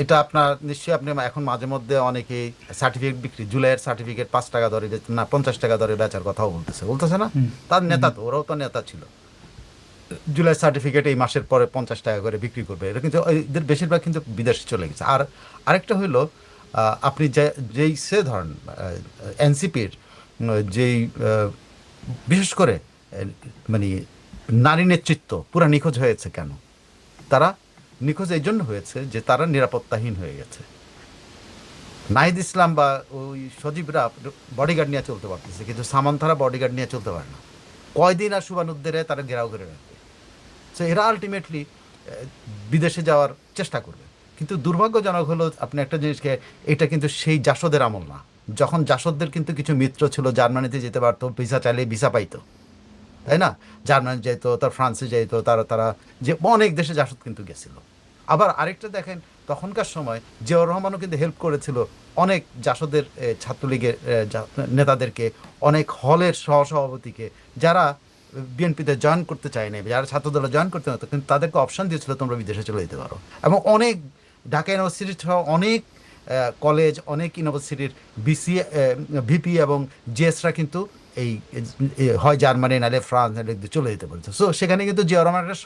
এটা আপনার নিশ্চয়ই আপনি এখন মাঝে মধ্যে অনেকেই সার্টিফিকেট বিক্রি, জুলাইয়ের সার্টিফিকেট 5 টাকা দরে না 50 টাকা দরে বেচার কথাও বলতেছে না? তার নেতা তো, ওরাও তো নেতা ছিল। জুলাই সার্টিফিকেট এই মাসের পরে 50 টাকা করে বিক্রি করবে, এটা কিন্তু এদের বেশিরভাগ কিন্তু বিদেশে চলে গেছে। আর আরেকটা হইল, আপনি যেই সে ধরেন এনসিপির যেই বিশেষ করে মানে নারী নেতৃত্ব পুরা নিখোঁজ হয়েছে কেন? তারা নিখোঁজ এই জন্য হয়েছে যে তারা নিরাপত্তাহীন হয়ে গেছে। নাহিদ ইসলাম বা ওই সজীবরা বডিগার্ড নিয়ে চলতে পারতেছে, কিন্তু সামান্থারা বডিগার্ড নিয়ে চলতে পারে না। কয়দিন আর শুভানুদ্দের তারা ঘেরাও করে রাখবে। সো এরা আলটিমেটলি বিদেশে যাওয়ার চেষ্টা করবে। কিন্তু দুর্ভাগ্যজনক হলো আপনি একটা জিনিসকে, এটা কিন্তু সেই জাসদের আমল না, যখন জাসদদের কিন্তু কিছু মিত্র ছিল, জার্মানিতে যেতে পারতো, ভিসা চাইলে ভিসা পাইতো, তাই না? জার্মানি যেত, তার ফ্রান্সে যেত, তারা যে অনেক দেশে জাসদ কিন্তু গেছিল। আবার আরেকটা দেখেন, তখনকার সময় জিয়াউর রহমানও কিন্তু হেল্প করেছিল অনেক জাসদের ছাত্রলীগের নেতাদেরকে, অনেক হলের সহসভাপতিকে, যারা বিএনপিতে জয়েন করতে চায় না, যারা ছাত্রদলে জয়েন করতে না, কিন্তু তাদেরকে অপশন দিয়েছিল তোমরা বিদেশে চলে যেতে পারো। এবং অনেক ঢাকা ইউনিভার্সিটি সহ অনেক কলেজ, অনেক ইউনিভার্সিটির ভিপি এবং জিএসরা কিন্তু এই হয় জার্মানি নাহলে ফ্রান্স নাহলে চলে যেতে পারছে। সো সেখানে কিন্তু জিয়া রহমান একটা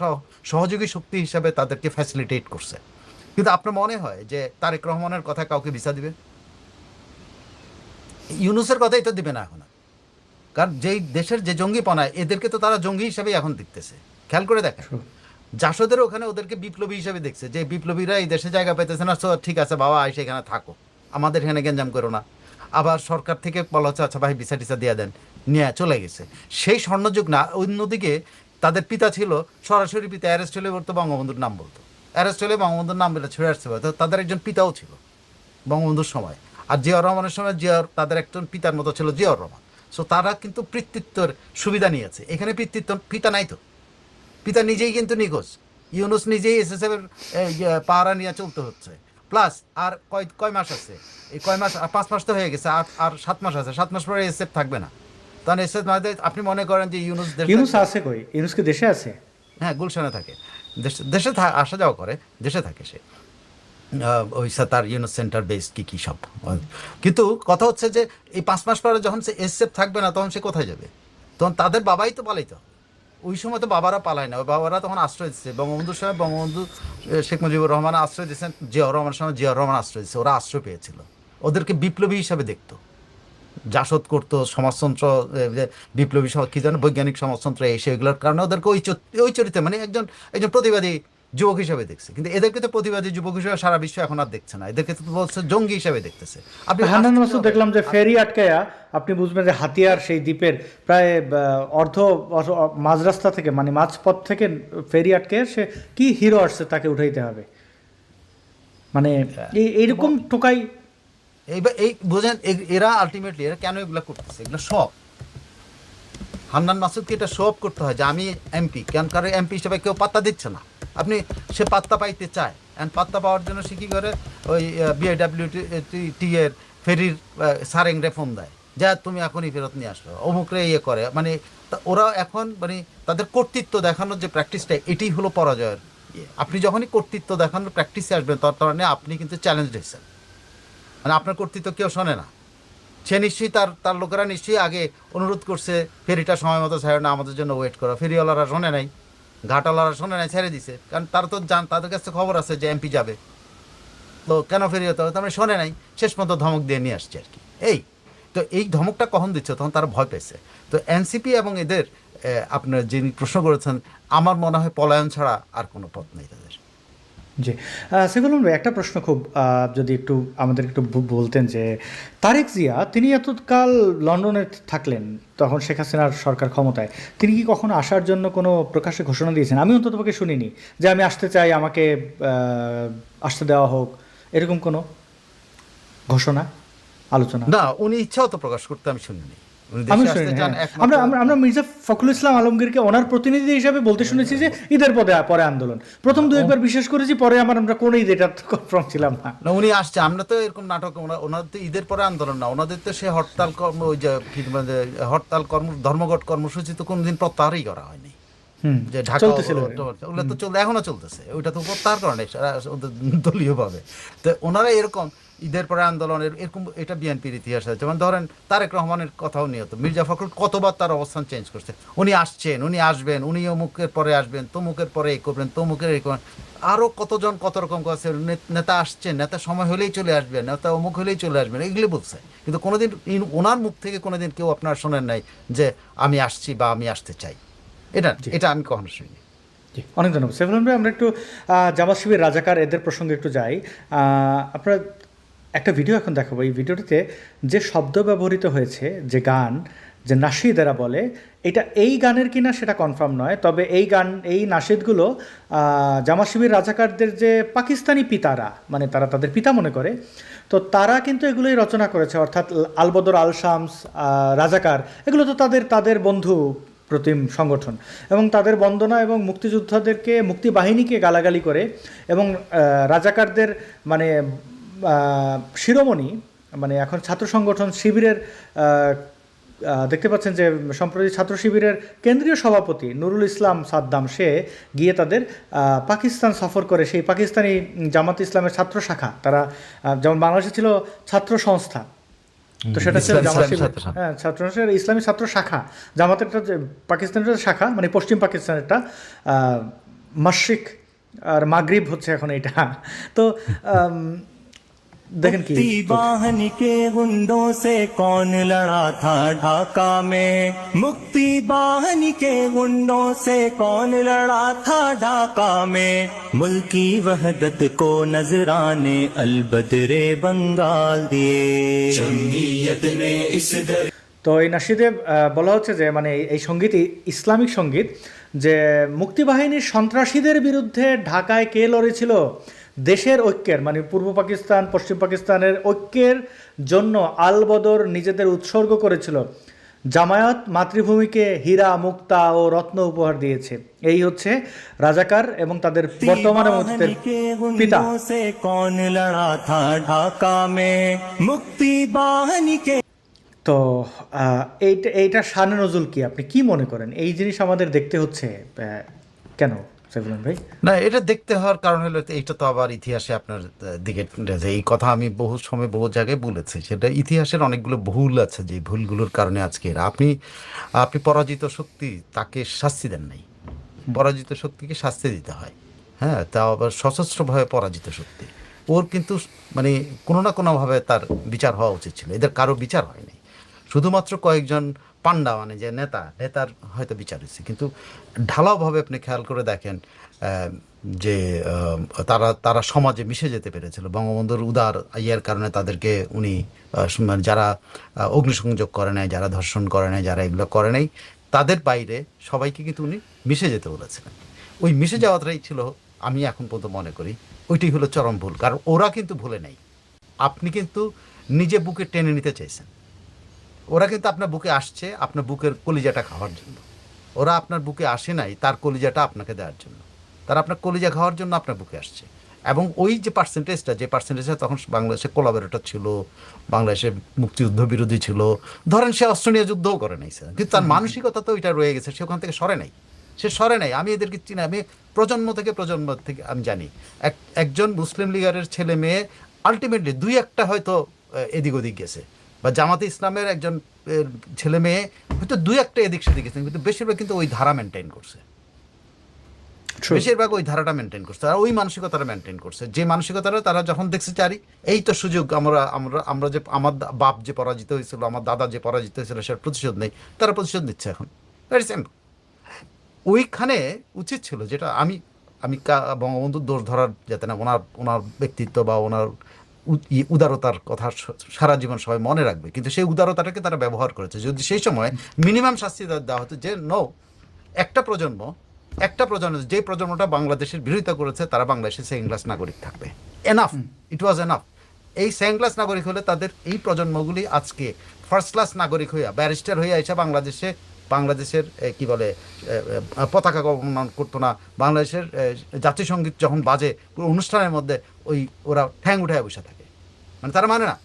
সহযোগী শক্তি হিসাবে তাদেরকে ফ্যাসিলিটেট করছে। কিন্তু আপনার মনে হয় যে তারেক রহমানের কথা কাউকে ভিসা দিবে? ইউনুসের কথাই তো দিবে না এখন। কারণ যেই দেশের যে জঙ্গিপনা, এদেরকে তো তারা জঙ্গি হিসাবেই এখন দেখতেছে। খেয়াল করে দেখেন, জাসদের ওখানে ওদেরকে বিপ্লবী হিসাবে দেখছে, যে বিপ্লবীরা এই দেশে জায়গা পাইতেছে না, সো ঠিক আছে বাবা আইসে এখানে থাকো, আমাদের এখানে গ্যাঞ্জাম করো না। আবার সরকার থেকে বলা হচ্ছে আচ্ছা ভাই ভিসা টিসা দিয়ে দেন, নিয়ে চলে গেছে। সেই স্বর্ণযুগ না। অন্যদিকে তাদের পিতা ছিল সরাসরি পিতা, অ্যারেস্ট হলে বলতো বঙ্গবন্ধুর নাম বলতো, অ্যারেস্ট হলে বঙ্গবন্ধুর নাম বলে ছড়ে আসতে পারতো। তাদের একজন পিতাও ছিল বঙ্গবন্ধুর সময়। আর জিয়াউর রহমানের সময় তাদের একজন পিতার মতো ছিল জিয়াউর রহমান। সো তারা কিন্তু পিতৃত্বর সুবিধা নিয়েছে। এখানে পিতা নাই তো, পিতা নিজেই কিন্তু নিখোঁজ। ইউনুস নিজেই এসএসএফ এর পাহারা নিয়ে চলতে হচ্ছে। প্লাস আর কয় মাস আছে, এই কয় মাস, 5 মাস তো হয়ে গেছে, আর 7 মাস আছে। 7 মাস পরে এসএফ থাকবে না। তখন এসএফ আপনি মনে করেন যে ইউনুস আছে কই? ইউনুস কি দেশে আছে? হ্যাঁ, গুলশানে থাকে, দেশে আসা যাওয়া করে, দেশে থাকে সে। ওই তার ইউনুস সেন্টার বেস কি সব। কিন্তু কথা হচ্ছে যে এই 5 মাস পরে যখন সে এসএফ থাকবে না, তখন সে কোথায় যাবে? তখন তাদের বাবাই তো পালাইতে হবে। ওই সময় তো বাবারা পালায় না, ওই বাবারা তখন আশ্রয় দিচ্ছে। বঙ্গবন্ধুর সময় বঙ্গবন্ধু শেখ মুজিবুর রহমান আশ্রয় দিচ্ছেন, জিয়াউর রহমানের সময় জিয়াউর রহমান আশ্রয় দিচ্ছে। ওরা আশ্রয় পেয়েছিল, ওদেরকে বিপ্লবী হিসাবে দেখতো, জাসদ করতো, সমাজতন্ত্র, বিপ্লবী কি জানো, বৈজ্ঞানিক সমাজতন্ত্র, এসে এগুলোর কারণে ওদেরকে ওই চরিত্রে মানে একজন প্রতিবাদী যুবক হিসাবে দেখছে। কিন্তু এদেরকে তো প্রতিবাদী যুবক হিসাবে সারা বিশ্ব এখন আর দেখছে না, এদেরকে তো বলছে জঙ্গি হিসাবে দেখতেছে। আপনি হান্নান মাসুদ দেখলাম যে ফেরি আটকায়া, আপনি বুঝবেন যে হাতিয়ার সেই দ্বীপের প্রায় মাঝ রাস্তা থেকে, মানে মাঝপথ থেকে ফেরি আটকে সে কি হিরো আসছে তাকে উঠাইতে হবে, মানে এইরকম টোকাই। এই বোঝেন, এরা আলটিমেটলি এরা কেন এগুলো করতেছে? এগুলো সব হান্নান মাসুদকে এটা সব করতে হয় যে আমি এমপি, কেন? কারণ এমপি হিসেবে কেউ পাত্তা দিচ্ছে না। সে পাত্তা পাইতে চায়, অ্যান্ড পাত্তা পাওয়ার জন্য সে কী করে, ওই বিআইডব্লিউটি এর ফেরির সারেংরে ফোন দেয়, যা তুমি এখনই ফেরত নিয়ে আসো, অমুকরে ইয়ে করে। মানে ওরা এখন মানে তাদের কর্তৃত্ব দেখানোর যে প্র্যাকটিসটা, এটাই হলো পরাজয়ের ইয়ে। আপনি যখনই কর্তৃত্ব দেখানোর প্র্যাকটিসে আসবেন, তার কারণে আপনি কিন্তু চ্যালেঞ্জ দিচ্ছেন, মানে আপনার কর্তৃত্ব কেউ শোনে না। সে নিশ্চয়ই তার লোকেরা নিশ্চয়ই আগে অনুরোধ করছে ফেরিটা সময় মতো ছেড়ে না, আমাদের জন্য ওয়েট করো। ফেরিওয়ালারা শোনে নাই, ঘাটাওয়ালারা শোনে নাই, ছেড়ে দিছে। কারণ তারা তো তাদের কাছে খবর আছে যে এমপি যাবে, তো কেন ফেরি হতে হবে? তার মানে শোনে নাই, শেষ পর্যন্ত ধমক দিয়ে নিয়ে আসছে আর কি। তো এই ধমকটা কখন দিচ্ছে? তখন তারা ভয় পেয়েছে। তো এনসিপি এবং এদের আপনার যিনি প্রশ্ন করেছেন, আমার মনে হয় পলায়ন ছাড়া আর কোনো পথ নেই তাদের। জি, সাইফুল ভাই, একটা প্রশ্ন খুব যদি একটু আমাদের একটু বলতেন যে তারেক জিয়া তিনি এতকাল লন্ডনে থাকলেন, তখন শেখ হাসিনার সরকার ক্ষমতায়, তিনি কি কখনো আসার জন্য কোনো প্রকাশ্যে ঘোষণা দিয়েছেন? আমি অন্ততপক্ষে শুনিনি যে আমি আসতে চাই, আমাকে আসতে দেওয়া হোক, এরকম কোনো ঘোষণা, আলোচনা। না, উনি ইচ্ছাও তো প্রকাশ করতে আমি শুনিনি। আমি শুনি, হ্যাঁ। আমরা মির্জা ফখরুল ইসলাম আলমগীরকে ওনার প্রতিনিধি হিসাবে বলতে শুনেছি যে ঈদের পরে আন্দোলন, প্রথম দু একবার বিশেষ করেছি, পরে আমরা কোনো ঈদ এটা কনফার্ম ছিলাম না। উনি আসছে, আমরা তো এরকম নাটক, ওনাদের তো ঈদের পরে আন্দোলন না, ওনাদের তো সে হরতাল কর্ম, ওই যে হরতাল কর্ম, ধর্মগট কর্মসূচি তো কোনোদিন প্রত্যাহারই করা হয়নি। যে ঢাকা ওগুলো তো এখনো চলতেছে, ওইটা তো প্রত্যাহার করে নাই দলীয় ভাবে। তো ওনারা এরকম ঈদের পরে আন্দোলনের এরকম, এটা বিএনপির ইতিহাস আছে। যেমন ধরেন তারেক রহমানের কথাও নিয়ত, মির্জা ফখরুল কতবার তার অবস্থান চেঞ্জ করছে। উনি আসছেন, উনি আসবেন, উনি অমুকের পরে আসবেন, তমুকের পরে এই করবেন, তমুকের এই করবেন। আরও কতজন কত রকম আছে, নেতা আসছেন, নেতা সময় হলেই চলে আসবেন, নেতা অমুক হলেই চলে আসবেন, এগুলি বলছে। কিন্তু কোনোদিন ওনার মুখ থেকে কোনোদিন কেউ আপনার শোনেন নাই যে আমি আসছি বা আমি আসতে চাই। এটা আমি কখনো শুনি। অনেক ধন্যবাদ সাইফুল ভাই। আমরা একটু জামাত শিবির, রাজাকার এদের প্রসঙ্গে একটু যাই। আপনারা একটা ভিডিও এখন দেখাবো। এই ভিডিওটিতে যে শব্দ ব্যবহৃত হয়েছে, যে গান, যে নাশিদ এরা বলে, এটা এই গানের কিনা সেটা কনফার্ম নয়। তবে এই নাশিদগুলো জামাত শিবির রাজাকারদের যে পাকিস্তানি পিতারা, মানে তারা তাদের পিতা মনে করে, তো তারা কিন্তু এগুলোই রচনা করেছে। অর্থাৎ আলবদর, আল শামস, রাজাকার, এগুলো তো তাদের বন্ধু প্রতিম সংগঠন, এবং তাদের বন্দনা এবং মুক্তিযোদ্ধাদেরকে, মুক্তিবাহিনীকে গালাগালি করে, এবং রাজাকারদের মানে শিরোমণি, মানে এখন ছাত্র সংগঠন শিবিরের দেখতে পাচ্ছেন যে সম্প্রতি ছাত্র শিবিরের কেন্দ্রীয় সভাপতি নুরুল ইসলাম সাদ্দাম, সে গিয়ে তাদের পাকিস্তান সফর করে, সেই পাকিস্তানি জামাত ইসলামের ছাত্র শাখা, তারা যেমন বাংলাদেশে ছিল ছাত্র সংস্থা, তো সেটা ছিল জামাত শিবির, হ্যাঁ, ছাত্র ইসলামী ছাত্র শাখা, জামাতের পাকিস্তানের শাখা, মানে পশ্চিম পাকিস্তানেরটা, মাশরিক আর মাগরিব হচ্ছে এখন এইটা। তো দেখেন কি, मुक्ति वाहन के गुंडों से कौन लड़ा था ढाका में, मुक्ति वाहन के गुंडों से कौन लड़ा था ढाका में, मुल्की वहदत को नजराने अलबदरे बंगाल दिए जमहूरियत ने इस তো এই নাশিদে বলা হচ্ছে যে মানে এই সঙ্গীত ইসলামিক সঙ্গীত, যে মুক্তিবাহিনীর সন্ত্রাসীদের বিরুদ্ধে ঢাকায় কে লড়েছিল, দেশের ঐক্যের, মানে পূর্ব পাকিস্তান পশ্চিম পাকিস্তানের ঐক্যের জন্য আলবদর নিজেদের উৎসর্গ করেছিল, জামায়াত মাতৃভূমিকে হীরা, মুক্তা ও রত্ন উপহার দিয়েছে। এই হচ্ছে রাজাকার এবং তাদের বর্তমানে অতীতের পিতা। से कौन लड़ा था ढाका में, मुक्ति वाहन के তো এইটা শানে নজরুল কি, আপনি কি মনে করেন? এই জিনিস আমাদের দেখতে হচ্ছে কেন সাইফুল ভাই? না, এটা দেখতে হওয়ার কারণ হলো এইটা তো আবার ইতিহাসে আপনার দিকে এই কথা আমি বহু সময় বহু জায়গায় বলেছি, সেটা ইতিহাসের অনেকগুলো ভুল আছে, যে ভুলগুলোর কারণে আজকে আপনি পরাজিত শক্তি তাকে শাস্তি দেন নাই। পরাজিত শক্তিকে শাস্তি দিতে হয়, হ্যাঁ, তাও আবার সশস্ত্রভাবে পরাজিত শক্তি, ওর কিন্তু মানে কোনো না কোনোভাবে তার বিচার হওয়া উচিত ছিল। এদের কারো বিচার হয়নি, শুধুমাত্র কয়েকজন পান্ডা, মানে যে নেতার হয়তো বিচার হয়েছে, কিন্তু ঢালাওভাবে আপনি খেয়াল করে দেখেন যে তারা সমাজে মিশে যেতে পেরেছিল। বঙ্গবন্ধুর উদার ইয়ের কারণে তাদেরকে উনি যারা অগ্নিসংযোগ করে নাই, যারা ধর্ষণ করে নাই, যারা এগুলো করে নাই, তাদের বাইরে সবাইকে কিন্তু উনি মিশে যেতে বলেছিলেন। ওই মিশে যাওয়াটাই ছিল, আমি এখন পর্যন্ত মনে করি ওইটাই হলো চরম ভুল। কারণ ওরা কিন্তু ভুলে নাই, আপনি কিন্তু নিজে বুকে টেনে নিতে চাইছেন। ওরা কিন্তু আপনার বুকে আসছে আপনার বুকের কলিজাটা খাওয়ার জন্য, ওরা আপনার বুকে আসে নাই তার কলিজাটা আপনাকে দেওয়ার জন্য, তারা আপনার কলিজা খাওয়ার জন্য আপনার বুকে আসছে। এবং ওই যে পার্সেন্টেজটা তখন বাংলাদেশে কোলাবরেটর ছিল, বাংলাদেশের মুক্তিযুদ্ধ বিরোধী ছিল, ধরেন সে অস্ত্র নিয়ে যুদ্ধও করে নাই, কিন্তু তার মানসিকতা তো ওইটা রয়ে গেছে, সে ওখান থেকে সরে নাই। আমি এদেরকে চিনি, আমি প্রজন্ম থেকে আমি জানি একজন মুসলিম লীগের ছেলে মেয়ে আলটিমেটলি দুই একটা হয়তো এদিক ওদিক গেছে, বা জামাতে ইসলামের একজন ছেলে মেয়ে হয়তো দুই একটা এদিক সেদিক গেছে, কিন্তু বেশিরভাগ কিন্তু ওই ধারা মেনটেন করছে, বেশিরভাগ ওই ধারাটা মেনটেন করছে, আর ওই মানসিকতাটা মেনটেন করছে, যে মানসিকতাটা তারা যখন দেখছে চারি এই তো সুযোগ, আমরা যে আমার বাপ যে পরাজিত হয়েছিল, আমার দাদা যে পরাজিত হয়েছিল, সেটা প্রতিশোধ নেই, তারা প্রতিশোধ নিচ্ছে এখন। Very simple. ওইখানে উচিত ছিল, যেটা আমি বঙ্গবন্ধুর দোষ ধরার যাতে না, ওনার ব্যক্তিত্ব বা ওনার উদারতার কথা সারা জীবন সবাই মনে রাখবে, কিন্তু সেই উদারতাটাকে তারা ব্যবহার করেছে। যদি সেই সময় মিনিমাম শাস্তি দেওয়া হতো, যে একটা প্রজন্ম যে প্রজন্মটা বাংলাদেশের বিরোধিতা করেছে তারা বাংলাদেশের সেকেন্ড ক্লাস নাগরিক থাকবে, এনাফ, ইট ওয়াজ এনাফ। এই সেকেন্ড ক্লাস নাগরিক হলে তাদের এই প্রজন্মগুলি আজকে ফার্স্ট ক্লাস নাগরিক হইয়া, ব্যারিস্টার হইয়া এসে বাংলাদেশের কি বলে পতাকা অবমান করতো না, বাংলাদেশের জাতীয় সঙ্গীত যখন বাজে পুরো অনুষ্ঠানের মধ্যে ওরা ঠ্যাং উঠায় বসে থাকে, মানে তারা মানে না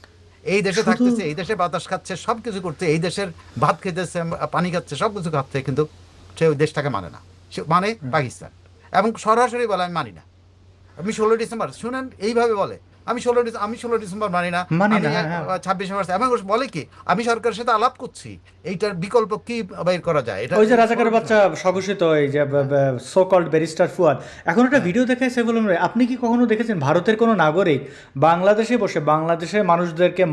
এই দেশে থাকতেছে, এই দেশে বাতাস খাচ্ছে, সব কিছু করছে, এই দেশের ভাত খেতেছে, পানি খাচ্ছে, সব কিছু খাচ্ছে, কিন্তু সে ওই দেশটাকে মানে না, সে মানে পাকিস্তান। এবং সরাসরি বলে আমি মানি না। আমি 16 ডিসেম্বর শুনেন এইভাবে বলে, আমি 16 ডিসেম্বর মানি না, 26শে মার্চ, এবং বলে কি আমি সরকারের সাথে আলাপ করছি, এইটার বিকল্প কি বের করা যায়। এটা ওই যে রাজাকারের বাচ্চা স্বঘোষিত এই যে সো কল্ড ব্যারিস্টার ফুয়াদ, এখন একটা ভিডিও দেখায় সাইফুল ভাই, আপনি কি কখনো দেখেছেন ভারতের কোনো নাগরিক বাংলাদেশে বসে বাংলাদেশের মানুষদেরকে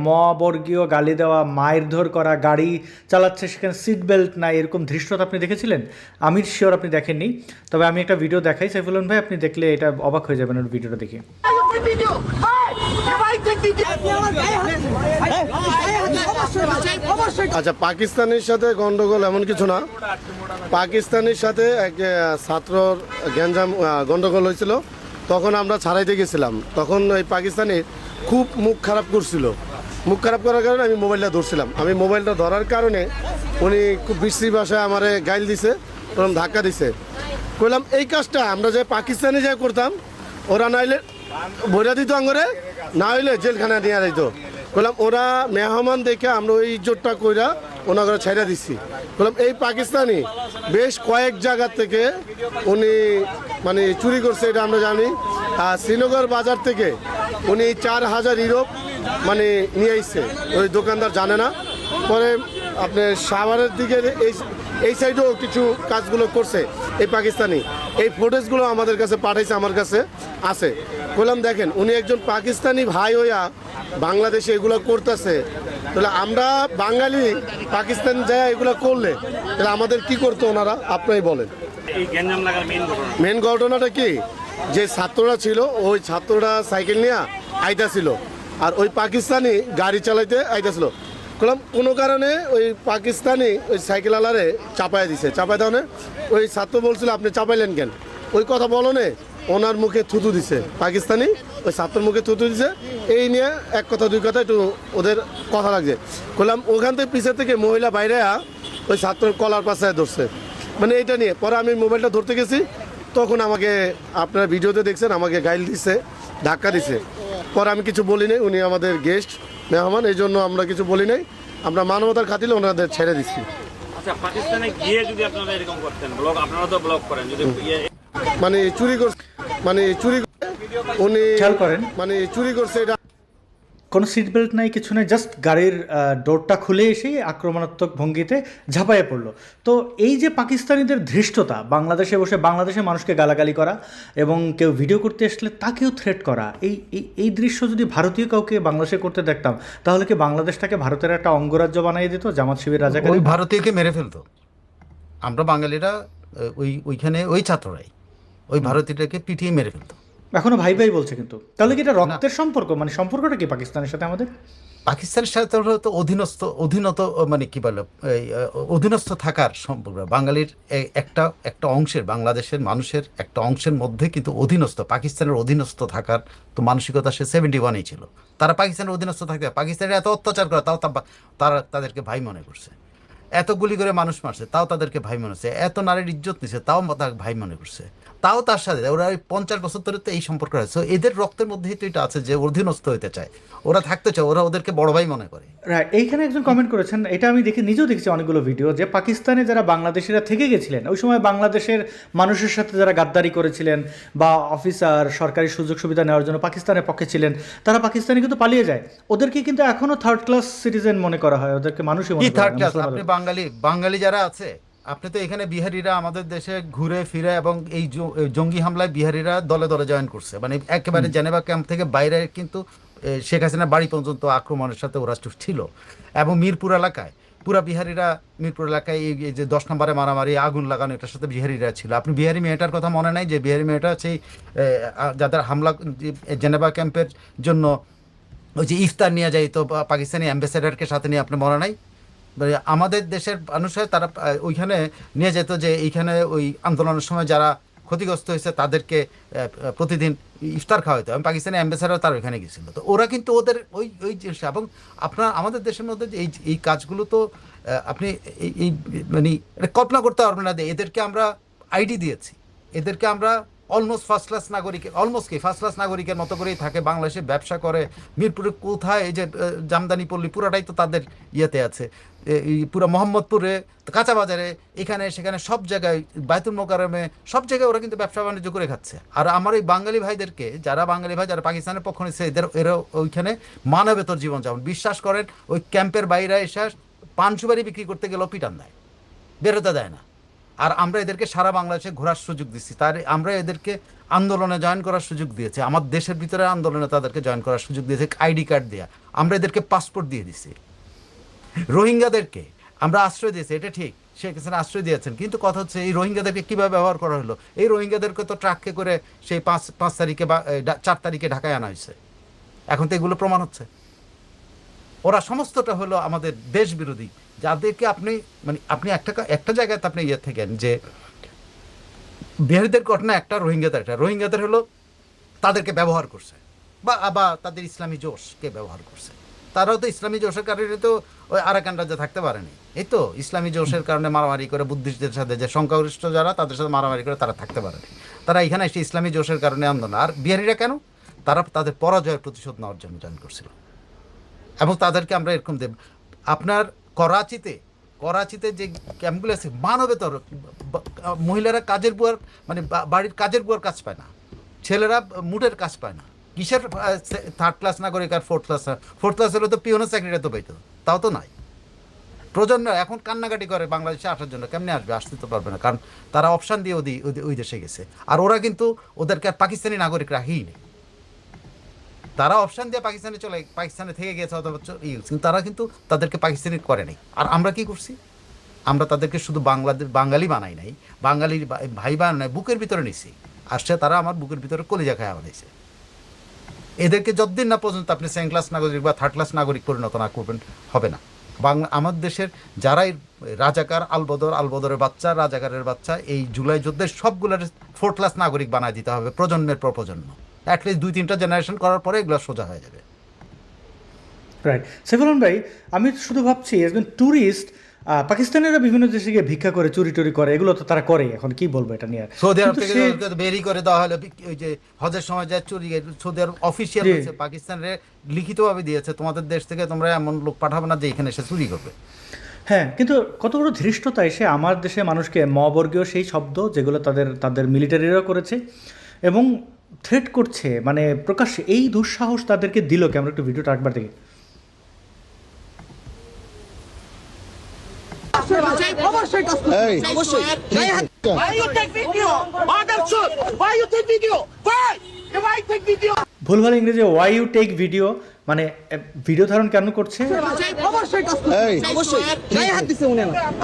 বর্গীয় গালি দেওয়া, মারধর করা, গাড়ি চালাচ্ছে সেখানে সিট বেল্ট নাই, এরকম ধৃষ্টতা আপনি দেখেছিলেন? আমি শিওর আপনি দেখেননি, তবে আমি একটা ভিডিও দেখাই সাইফুল ভাই, আপনি দেখলে এটা অবাক হয়ে যাবেন ওর ভিডিওটা দেখে। Video! Hey! You might think আচ্ছা, পাকিস্তানের সাথে গন্ডগোল এমন কিছু না। পাকিস্তানের সাথে এক ছাত্রর গ্যাঞ্জাম গন্ডগোল হয়েছিল, তখন আমরা ছাড়াইতে গেছিলাম। তখন ওই পাকিস্তানি খুব মুখ খারাপ করছিল। মুখ খারাপ করার কারণে আমি মোবাইলটা ধরছিলাম। আমি মোবাইলটা ধরার কারণে উনি খুব বিশ্রী ভাষায় আমারে গাইল দিছে, ওরকম ধাক্কা দিছে। কইলাম এই কাজটা আমরা যে পাকিস্তানে যাই করতাম, ওরা নাইলে ভৈরা দিত আঙ্গরে, না হইলে জেলখানা নিয়ে যাইতো। বললাম ওরা মেহমান দেখে আমরা ওই ইজ্জতটা কইরা ওনাকে ছেড়ে দিচ্ছি। বললাম এই পাকিস্তানি বেশ কয়েক জায়গা থেকে উনি মানে চুরি করছে, এটা আমরা জানি। আর শ্রীনগর বাজার থেকে উনি 4000 ইউরো মানে নিয়ে আসছে, ওই দোকানদার জানে না। পরে আপনার সাভারের দিকে এই সাইডেও কিছু কাজগুলো করছে এই পাকিস্তানি। এই ফুটেজগুলো আমাদের কাছে পাঠাইছে, আমার কাছে আছে। বললাম দেখেন উনি একজন পাকিস্তানি ভাই হইয়া বাংলাদেশে এগুলো করতেছে, তাহলে আমরা বাঙালি পাকিস্তান যায় এগুলো করলে তাহলে আমাদের কি করতো ওনারা, আপনারাই বলেন। মেন ঘটনাটা কি, যে ছাত্ররা ছিল ওই ছাত্ররা সাইকেল নিয়ে আইতাছিল, আর ওই পাকিস্তানি গাড়ি চালাইতে আইতাছিল। বললাম কোনো কারণে ওই পাকিস্তানি ওই সাইকেল আলারে চাপাই দিছে। চাপাই দেওয়া ওই ছাত্র বলছিল আপনি চাপাইলেন কেন, ওই কথা বলনে ওনার মুখে থুতু দিছে পাকিস্তানি, ওই ছাত্রের মুখে থুতু দিছে। এই নিয়ে এক কথা দুই কথা একটু ওদের কথা লাগছে। বললাম ওখান থেকে পিছের থেকে মহিলা বাইরে ওই ছাত্রের কলার পাশে ধরছে, মানে এইটা নিয়ে। পরে আমি মোবাইলটা ধরতে গেছি, তখন আমাকে আপনারা ভিডিওতে দেখছেন আমাকে গাইল দিছে, ধাক্কা দিছে। পরে আমি কিছু বলি নাই, উনি আমাদের গেস্ট মেহমান, এই জন্য আমরা কিছু বলি নাই। আমরা মানবতার খাতিরে ওনাদের ছেড়ে দিচ্ছি। আচ্ছা, পাকিস্তানে গিয়ে যদি আপনারা এরকম করতেন, ব্লগ আপনারা তো ব্লগ করেন, যদি মানে চুরি করছে, মানে চুরি উনি খেয়াল করেন মানে চুরি করছে, এটা কোনো সিট বেল্ট নাই, কিছু নেই, জাস্ট গাড়ির ডোরটা খুলে এসেই আক্রমণাত্মক ভঙ্গিতে ঝাঁপাইয়ে পড়লো। তো এই যে পাকিস্তানিদের ধৃষ্টতা, বাংলাদেশে বসে বাংলাদেশের মানুষকে গালাগালি করা এবং কেউ ভিডিও করতে আসলে তাকেও থ্রেট করা, এই এই দৃশ্য যদি ভারতীয় কাউকে বাংলাদেশে করতে দেখতাম, তাহলে কি বাংলাদেশটাকে ভারতের একটা অঙ্গরাজ্য বানিয়ে দিত জামাত শিবির রাজাকার? ওই ভারতীয়কে মেরে ফেলতো। আমরা বাঙালিরা ওইখানে ওই ছাত্ররাই ওই ভারতীয়টাকে পিটিয়ে মেরে ফেলতো। এখনো ভাই ভাই বলছে, কিন্তু তাহলে কি এটা রক্তের সম্পর্ক? মানে সম্পর্কটা কি পাকিস্তানের সাথে আমাদের? পাকিস্তানের সাথে তো অধীনত মানে কি বলে অধীনস্থ থাকার সম্পর্ক। বাঙালির একটা অংশের, বাংলাদেশের মানুষের একটা অংশের মধ্যে কিন্তু অধীনস্থ, পাকিস্তানের অধীনস্থ থাকার তো মানসিকতা সে 71-এই ছিল। তারা পাকিস্তানের অধীনস্থ থাকতে, পাকিস্তানের এত অত্যাচার করে তাও তারা তাদেরকে ভাই মনে করছে, এত গুলি করে মানুষ মারছে তাও তাদেরকে ভাই মনে করছে, এত নারীর ইজ্জত নিছে তাও তাকে ভাই মনে করছে, তাও তার সাথে ওরা 50 বছর ধরে তো এই সম্পর্ক আছে। এদের রক্তের মধ্যেই তো এটা আছে যে অধীনস্থ হইতে চায়, ওরা থাকতে চায়, ওরা ওদেরকে বড় ভাই মনে করে। রাইট, এইখানে একজন কমেন্ট করেছেন, এটা আমি নিজেও দেখেছি অনেকগুলো ভিডিও, যে পাকিস্তানে যারা বাংলাদেশিরা থেকে গেছিলেন ওই সময় বাংলাদেশের মানুষের সাথে যারা গাদ্দারি করেছিলেন বা অফিসার সরকারি সুযোগ সুবিধা নেওয়ার জন্য পাকিস্তানের পক্ষে ছিলেন, তারা পাকিস্তানে কিন্তু পালিয়ে যায়। ওদেরকে কিন্তু এখনো থার্ড ক্লাস সিটিজেন মনে করা হয়, ওদেরকে মানুষই মনে করা হয়। আপনি বাঙালি যারা আছে, আপনি তো এখানে বিহারিরা আমাদের দেশে ঘুরে ফিরে এবং এই জঙ্গি হামলায় বিহারিরা দলে দলে জয়েন করছে, মানে একেবারে জেনেভা ক্যাম্প থেকে বাইরে কিন্তু শেখ হাসিনার বাড়ি পর্যন্ত আক্রমণের সাথে ওরা ছিল। এবং মিরপুর এলাকায় পুরা বিহারিরা, মিরপুর এলাকায় এই যে 10 নম্বরে মারামারি আগুন লাগানো, এটার সাথে বিহারিরা ছিল। আপনি বিহারি মেয়েটার কথা মনে নাই? যে বিহারি মেয়েটা সেই যাদের হামলা জেনেভা ক্যাম্পের জন্য ওই যে ইফতার নিয়ে যাই তো পাকিস্তানি অ্যাম্বাসেডারকে সাথে নিয়ে, আপনি মনে নাই? আমাদের দেশের মানুষের তারা ওইখানে নিয়ে যেত, যে এইখানে ওই আন্দোলনের সময় যারা ক্ষতিগ্রস্ত হয়েছে তাদেরকে প্রতিদিন ইফতার খাওয়া হতো, এবং পাকিস্তানি অ্যাম্বাসেডার তার ওইখানে গেছিল। তো ওরা কিন্তু ওদের ওই জিনিস, এবং আপনার আমাদের দেশের মধ্যে এই কাজগুলো তো আপনি এই মানে কল্পনা করতে পারবেন না। এদেরকে আমরা আইডি দিয়েছি, এদেরকে আমরা অলমোস্ট ফার্স্ট ক্লাস নাগরিকের মতো করেই থাকে, বাংলাদেশে ব্যবসা করে। মিরপুরে কোথায় এই যে জামদানি পল্লী পুরাটাই তো তাদের ইয়েতে আছে, পুরো মোহাম্মদপুরে, কাঁচা বাজারে, এখানে সেখানে সব জায়গায়, বায়তুল মোকাররমে, সব জায়গায় ওরা কিন্তু ব্যবসা বাণিজ্য করে খাচ্ছে। আর আমার এই বাঙালি ভাইদেরকে, যারা পাকিস্তানের পক্ষ নিচ্ছে, এরা ওইখানে মানবেতর জীবনযাপন, বিশ্বাস করেন ওই ক্যাম্পের বাইরে এসে পান সুপারি বিক্রি করতে গেলেও পিটান দেয়, বেরোতে দেয় না। আর আমরা এদেরকে সারা বাংলাদেশে ঘোরার সুযোগ দিচ্ছি, তার আমরা এদেরকে আন্দোলনে জয়েন করার সুযোগ দিয়েছি, আমার দেশের ভিতরে আন্দোলনে তাদেরকে জয়েন করার সুযোগ দিয়েছে আইডি কার্ড দেওয়া, আমরা এদেরকে পাসপোর্ট দিয়ে দিচ্ছি। রোহিঙ্গাদেরকে আমরা আশ্রয় দিয়েছি, এটা ঠিক, শেখ হাসিনা আশ্রয় দিয়েছেন, কিন্তু কথা হচ্ছে এই রোহিঙ্গাদেরকে কীভাবে ব্যবহার করা হলো। এই রোহিঙ্গাদেরকে তো ট্রাককে করে সেই 5 তারিখে বা 4 তারিখে ঢাকায় আনা হয়েছে, এখন তো এগুলো প্রমাণ হচ্ছে। ওরা সমস্তটা হলো আমাদের দেশ বিরোধী, যাদেরকে আপনি মানে আপনি একটা জায়গায় আপনি ইয়ে থাকেন যে বিহারিদের ঘটনা একটা, রোহিঙ্গাদের হলো তাদেরকে ব্যবহার করছে বা তাদের ইসলামী জোশকে ব্যবহার করছে। তারাও তো ইসলামী জোশের কারণে তো ওই আরাকান রাজ্যে থাকতে পারেনি। এই তো ইসলামী জোশের কারণে মারামারি করে বুদ্ধিস্টদের সাথে, যে সংখ্যাগরিষ্ঠ যারা তাদের সাথে মারামারি করে তারা থাকতে পারেনি। তারা এখানে এসে ইসলামী জোশের কারণে আন্দোলন। আর বিহারিরা কেন? তারা তাদের পরাজয়ের প্রতিশোধ নেওয়ার জন্য জয়েন করছিল। এবং তাদেরকে আমরা এরকম দেব। আপনার করাচিতে যে ক্যাম্পগুলো আছে মানবেতর, মহিলারা কাজের বুয়ার মানে বাড়ির কাজের বুয়ার কাজ পায় না, ছেলেরা মুটের কাজ পায় না। কিসের 3rd ক্লাস নাগরিক আর 4th ক্লাস হলে তো পিওনের চাকরিটা তো পাইতো, তাও তো নাই। প্রজন্ম এখন কান্নাকাটি করে বাংলাদেশে আসার জন্য, কেমনে আসবে? আসতে তো পারবে না, কারণ তারা অপশান দিয়ে ওই দেশে গেছে। আর ওরা কিন্তু ওদেরকে আর পাকিস্তানি নাগরিক রাখেই নেই, তারা অপশান দিয়ে পাকিস্তানে থেকে গেছে অথবা কিন্তু তারা কিন্তু তাদেরকে পাকিস্তানি করে নাই। আর আমরা কি করছি? আমরা তাদেরকে শুধু বাঙালি বানাই নাই, বাঙালির ভাই বানাই, বুকের ভিতরে নিছি। আসছে তারা আমার বুকের ভিতরে কলিজা খায়া বানাইছে। এদেরকে যতদিন না পর্যন্ত আপনি 2nd ক্লাস নাগরিক বা 3rd ক্লাস নাগরিক পরিণত না করবেন, হবে না। আমাদের দেশের যারাই রাজাকার, আলবদরের বাচ্চা, রাজাকারের বাচ্চা, এই জুলাই যুদ্ধের সবগুলোর 4th ক্লাস নাগরিক বানায় দিতে হবে, প্রজন্মের পর প্রজন্ম। অ্যাটলিস্ট 2-3টা জেনারেশন করার পরে এগুলো সোজা হয়ে যাবে। রাইট। সাইফুল ভাই, আমি শুধু ভাবছি একজন ট্যুরিস্ট পাকিস্তানেরা বিভিন্ন দেশে গিয়ে ভিক্ষা করে, চুরি করে, এগুলো তো তারা করে। এখন কি বলবো এটা নিয়ে? সৌদি আরব থেকে বেরি করে দেওয়া হলো, ওই যে হজের সময় যায় চুরি। সৌদি আরব অফিসিয়াল হয়েছে, পাকিস্তানের লিখিতভাবে দিয়েছে, তোমাদের দেশ থেকে তোমরা এমন লোক পাঠাবে না যে এখানে এসে চুরি করবে। হ্যাঁ, কিন্তু কত বড় ধৃষ্টতা এসে আমার দেশে মানুষকে মবর্গীয় সেই শব্দ যেগুলো তাদের মিলিটারিরাও করেছে এবং থ্রেট করছে, মানে প্রকাশ্যে এই দুঃসাহস তাদেরকে দিল কি? আমরা একটু ভিডিওটা একবার দেখি। ভুলভাল ইংরেজি ওয়াই ইউ টেক ভিডিও, মানে ভিডিও ধারণ কেন করছে?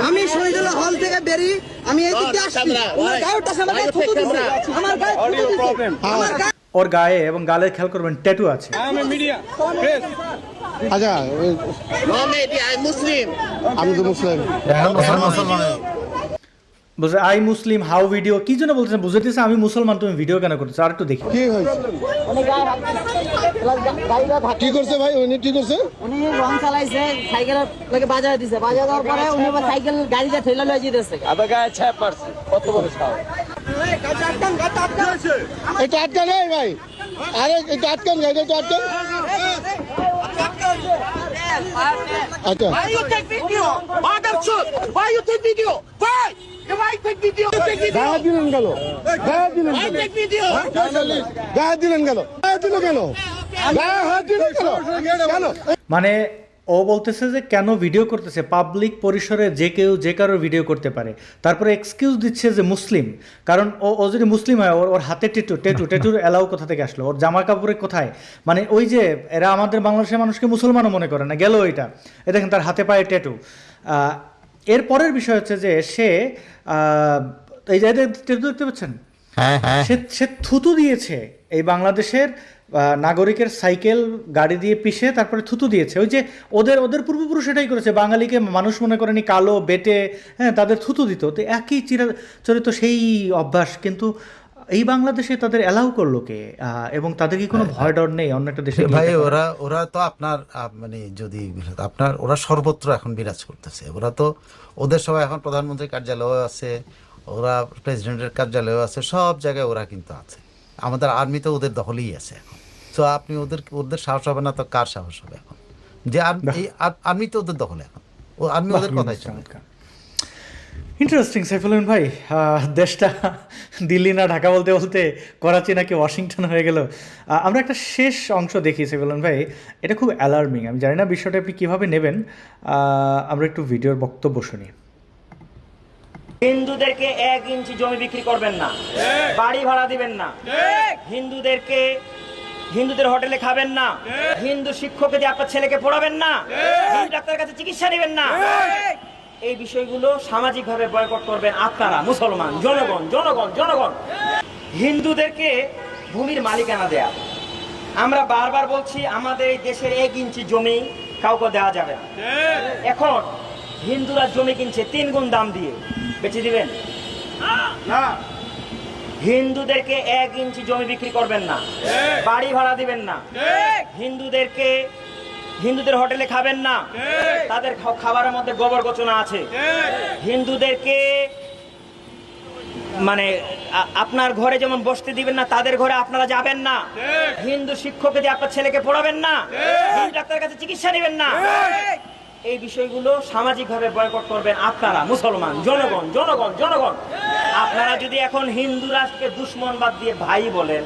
আমি শহীদুল্লাহ হল থেকে বেরি, আমি এই দিকে আসছি, ওনার গায়ে টাচ আমার গায়ে থুতু দিছে, আমার গায়ে থুতু দিছে, আমার গায়ে। ওর গায়ে এবং গালে খেয়াল করবেন ট্যাটু আছে। আচ্ছা, আমি তো মুসলিম। বলছে আই মুসলিম, হাউ ভিডিও, কি জন্য বলছেন বুঝাইতেছে আমি মুসলমান, তুমি ভিডিও কেন করতেছো? আর একটু দেখি কি হয়েছে, কি করছে ভাই? উনি কি করছে? উনি রং চালাইছে, সাইকেল লাগে বাজায় দিছে, বাজায় দেওয়ার পরে উনি আবার সাইকেল গাড়িটা ঠেলা লয়ে যেতেছে। আবার গায়ে ছাপ পড়ছে, কত বড় সাহস! এটা আটকা নেই ভাই, আরে এটা আটকান, গাড়িটা তো আটকান। আচ্ছা, Why you take video? Mother chut! Why you take video? Why? Why take video? Take video. গায়ে দিলেন গেল, গায়ে দিলেন Why গেল, take video? গায়ে দিলেন গেল, গায়ে দিল কেন, গায়ে হাত দিলেন কেন, কেন? মানে ও বলতেছে যে কেন ভিডিও করতেছে, পাবলিক পরিসরে যে কেউ যে কারো ভিডিও করতে পারে। তারপরে এক্সকিউজ দিচ্ছে যে মুসলিম, কারণ ও যদি মুসলিম হয় ওর হাতে টেটুর এলাও কোথা থেকে আসলো, ওর জামা কাপড়ে কোথায়? মানে ওই যে এরা আমাদের বাংলাদেশের মানুষকে মুসলমানও মনে করে না, গেল এটা। এ দেখেন তার হাতে পায়ে ট্যাটু। এর পরের বিষয় হচ্ছে যে সে এই যে ট্যাটু দেখতে পাচ্ছেন, সে থুতু দিয়েছে এই বাংলাদেশের নাগরিকের সাইকেল গাড়ি দিয়ে পিষে তারপরে থুতু দিয়েছে। ওই যে ওদের পূর্বপুরুষ এটাই করেছে, বাঙালিকে মানুষ মনে করেনি, কালো বেটে, হ্যাঁ, তাদের থুতু দিত। তো একই চিরাচরিত সেই অভ্যাস কিন্তু এই বাংলাদেশে তাদের অ্যালাউ করলো কে? এবং তাদের কি কোনো ভয় ডর নেই অন্য একটা দেশে? ভাই ওরা তো আপনার মানে যদি আপনার ওরা সর্বত্র এখন বিরাজ করতেছে। ওরা তো ওদের সবাই এখন প্রধানমন্ত্রীর কার্যালয় আছে, ওরা প্রেসিডেন্টের কার্যালয় আছে, সব জায়গায় ওরা কিন্তু আছে। আমাদের আর্মি তো ওদের দখলেই আছে এখন। তো আপনি ওদের সাহস হবে না তো কার সাহস হবে এখন? যে আর্মি তো ওদের দখলে এখন, ও আর্মি ওদের কথাই চলে। ইন্টারেস্টিং সাইফুল ভাই, দেশটা দিল্লি না ঢাকা বলতে বলতে করাচি নাকি ওয়াশিংটন হয়ে গেল। আমরা একটা শেষ অংশ দেখি সাইফুল ভাই, এটা খুব অ্যালার্মিং। আমি জানি না বিষয়টা আপনি কীভাবে নেবেন, আমরা একটু ভিডিওর বক্তব্য শুনি। হিন্দুদেরকে 1 ইঞ্চি জমি বিক্রি করবেন না, বাড়ি ভাড়া দিবেন না, হিন্দুদের হোটেলে খাবেন না, হিন্দু শিক্ষককে দিয়ে আপনার ছেলেকে পড়াবেন না, হিন্দু ডাক্তারের কাছে চিকিৎসা নেবেন না। এই বিষয়গুলো সামাজিকভাবে বয়কট করবেন আপনারা মুসলমান জনগণ। হিন্দুদেরকে ভূমির মালিকানা দেয়া, আমরা বারবার বলছি আমাদের এই দেশের 1 ইঞ্চি জমি কাউকে দেওয়া যাবে না। এখন হিন্দুরা জমি কিনছে 3 গুণ দাম দিয়ে, বেচে দিবেন না? হিন্দুদেরকে 1 ইঞ্চি জমি বিক্রি করবেন না, বাড়ি ভাড়া দিবেন না, হিন্দুদের হোটেলে খাবেন না, তাদের খাবারের মধ্যে গোবর গোচনা আছে। হিন্দুদেরকে মানে আপনার ঘরে যেমন বসতে দিবেন না, তাদের ঘরে আপনারা যাবেন না। হিন্দু শিক্ষকে দিয়ে আপনার ছেলেকে পড়াবেন না, হিন্দু ডাক্তারের কাছে চিকিৎসা নেবেন না। এই বিষয়গুলো সামাজিকভাবে বয়কট করবেন আপনারা, মুসলমান জনগণ জনগণ জনগণ। আপনারা যদি এখন হিন্দু রাষ্ট্রকে দুশ্মন বাদ দিয়ে ভাই বলেন,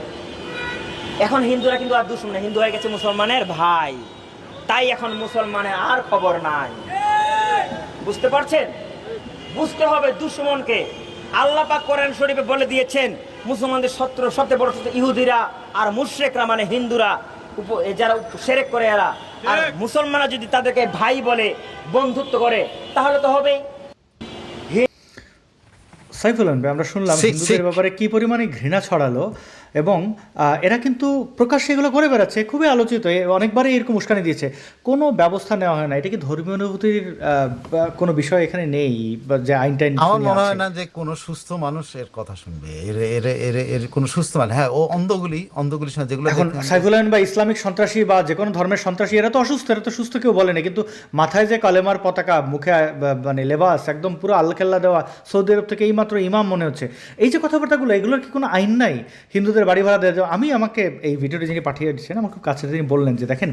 এখন হিন্দুরা কিন্তু আর দুশ্মন না, হিন্দু হয়ে গেছে মুসলমানের ভাই। তাই এখন মুসলমানের আর খবর নাই। বুঝতে পারছেন? বুঝতে হবে দুশ্মনকে। আল্লাহ পাক কোরআন শরীফে বলে দিয়েছেন মুসলমানদের শত্রু সবচেয়ে বড় শত্রু ইহুদিরা আর মুশরিকরা, মানে হিন্দুরা, যারা শিরক করে এরা। আর মুসলমানরা যদি তাদেরকে ভাই বলে, বন্ধুত্ব করে, তাহলে তো হবেই। সাইফুল আলম ভাই, আমরা শুনলাম হিন্দুদের ব্যাপারে কি পরিমাণে ঘৃণা ছড়ালো, এবং এরা কিন্তু প্রকাশ্যে এগুলো করে বেড়াচ্ছে, খুবই আলোচিত। অনেকবারই এরকম উস্কানি দিয়েছে, কোনো ব্যবস্থা নেওয়া হয় না। এটা কি ধর্মীয় অনুভূতির কোনো বিষয় এখানে নেই, যে আইন টাইন? আমার মনে হয় না যে কোনো সুস্থ মানুষ এর কথা শুনবে। এর কোনো সুস্থ মানে, হ্যাঁ, ও অন্ধগুলির সাথে যেগুলো এখন সাইফুল আলম বা ইসলামিক সন্ত্রাসী বা যে কোনো ধর্মের সন্ত্রাসী, এরা তো অসুস্থ, এরা তো সুস্থ কেউ বলে না। কিন্তু মাথায় যে কালেমার পতাকা, মুখে মানে লেবাস একদম পুরো আলখেল্লা দেওয়া, সৌদি আরব থেকে এইমাত্র ইমাম মনে হচ্ছে, এই যে কথাবার্তাগুলো, এগুলোর কি কোনো আইন নাই? হিন্দুদের বাড়ি ভাড়া দেওয়া যায়। আমাকে এই ভিডিওটি যিনি পাঠিয়ে দিচ্ছেন, আমার খুব কাছে তিনি বললেন যে দেখেন,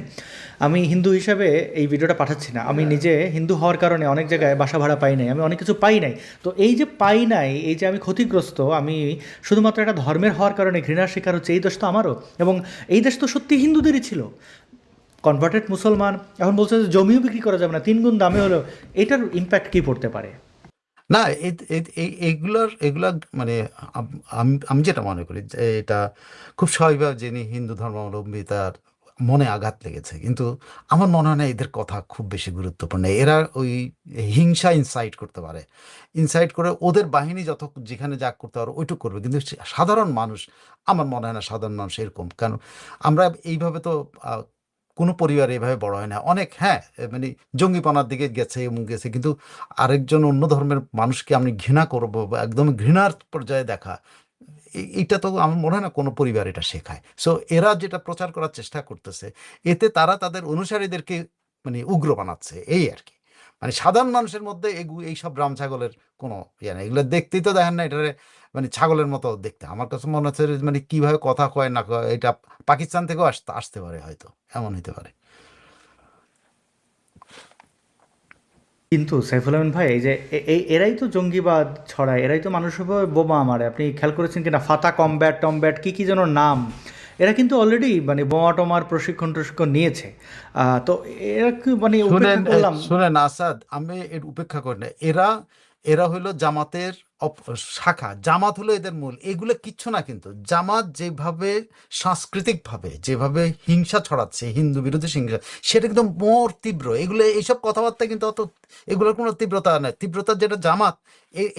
আমি হিন্দু হিসাবে এই ভিডিওটা পাঠাচ্ছি না, আমি নিজে হিন্দু হওয়ার কারণে অনেক জায়গায় বাসা ভাড়া পাই নাই, আমি অনেক কিছু পাই নাই। তো এই যে পাই নাই, এই যে আমি ক্ষতিগ্রস্ত, আমি শুধুমাত্র একটা ধর্মের হওয়ার কারণে ঘৃণার শিকার হচ্ছে, এই দেশ তো আমারও, এবং এই দেশ তো সত্যি হিন্দুদেরই ছিল। কনভার্টেড মুসলমান এখন বলছে যে জমিও বিক্রি করা যাবে না, 3 গুণ দামে হলো। এটার ইম্প্যাক্ট কী পড়তে পারে? না, এগুলা মানে আমি যেটা মনে করি যে এটা খুব স্বাভাবিক, যিনি হিন্দু ধর্মাবলম্বী তার মনে আঘাত লেগেছে, কিন্তু আমার মনে হয় না এদের কথা খুব বেশি গুরুত্বপূর্ণ। এরা ওই হিংসা ইনসাইট করতে পারে, ইনসাইট করে ওদের বাহিনী যেখানে যা করতে পারে ওইটুকু করবে, কিন্তু সাধারণ মানুষ, আমার মনে হয় না সাধারণ মানুষ এরকম। কারণ আমরা এইভাবে তো কোনো পরিবার এইভাবে বড় হয় না। অনেক, হ্যাঁ, মানে জঙ্গিপনার দিকে গেছে এবং গেছে, কিন্তু আরেকজন অন্য ধর্মের মানুষকে আমি ঘৃণা করবো বা একদম ঘৃণার পর্যায়ে দেখা, এইটা তো আমার মনে হয় না কোনো পরিবার এটা শেখায়। সো এরা যেটা প্রচার করার চেষ্টা করতেছে, এতে তারা তাদের অনুসারীদেরকে মানে উগ্র বানাচ্ছে, এই আর কি। মানে সাধারণ মানুষের মধ্যে এইসব রাম ছাগলের কোনো ইয়ে নেই। এগুলো দেখতেই তো দেখেন না, এটারে মানে ছাগলের মতো দেখতে। আমার কাছে মনে হচ্ছে মানে কিভাবে কথা কয় না কয়, এটা পাকিস্তান থেকেও আসতে পারে, হয়তো এমন হতে পারে। কিন্তু সাইফুল আলম ভাই, এই যে এরাই তো জঙ্গিবাদ ছড়ায়, এরাই তো মানুষের উপর বোমা মারে। আপনি খেয়াল করেছেন কিনা, ফাতা কমব্যাট কি যেন নাম, এরা কিন্তু অলরেডি মানে বোমা টোমার প্রশিক্ষণ নিয়েছে। তো এরা কি মানে শুনেন আসাদ, আমি এর উপেক্ষা করি না। এরা হলো জামাতের শাখা, জামাত হলো এদের মূল। এগুলো কিচ্ছু না, কিন্তু জামাত যেভাবে সাংস্কৃতিকভাবে যেভাবে হিংসা ছড়াচ্ছে, হিন্দু বিরোধী হিংসা, সেটা কিন্তু মোর তীব্র। এইসব কথাবার্তা কিন্তু অত, এগুলোর কোনো তীব্রতা নেই। তীব্রতা যেটা জামাত,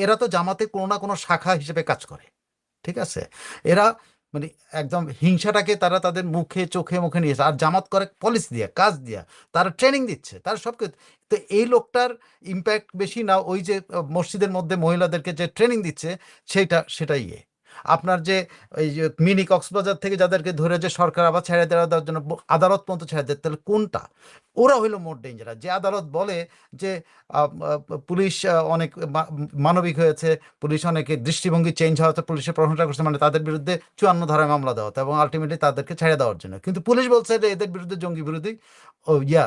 এরা তো জামাতে কোনো না কোনো শাখা হিসেবে কাজ করে, ঠিক আছে? এরা মানে একদম হিংসাটাকে তারা তাদের চোখে মুখে নিয়েছে। আর জামাত করে পলিসি দিয়ে, কাজ দিয়া, তারা ট্রেনিং দিচ্ছে, তারা সব কিছু। তো এই লোকটার ইম্প্যাক্ট বেশি না ওই যে মসজিদের মধ্যে মহিলাদেরকে যে ট্রেনিং দিচ্ছে সেটাই আপনার যে এই যে মিনি কক্সবাজার থেকে যাদেরকে ধরে যে সরকার আবার ছেড়ে দেওয়ার জন্য আদালত পর্যন্ত ছেড়ে দেয়, তাহলে কোনটা? ওরা হইলো মোর ডেঞ্জারাস। যে আদালত বলে যে পুলিশ অনেক মানবিক হয়েছে, পুলিশ অনেকে দৃষ্টিভঙ্গি চেঞ্জ হওয়াতে পুলিশের প্রশংসা করছে, মানে তাদের বিরুদ্ধে 54 ধারায় মামলা দেওয়া এবং আলটিমেটলি তাদেরকে ছেড়ে দেওয়ার জন্য। কিন্তু পুলিশ বলছে যে এদের বিরুদ্ধে জঙ্গি বিরোধী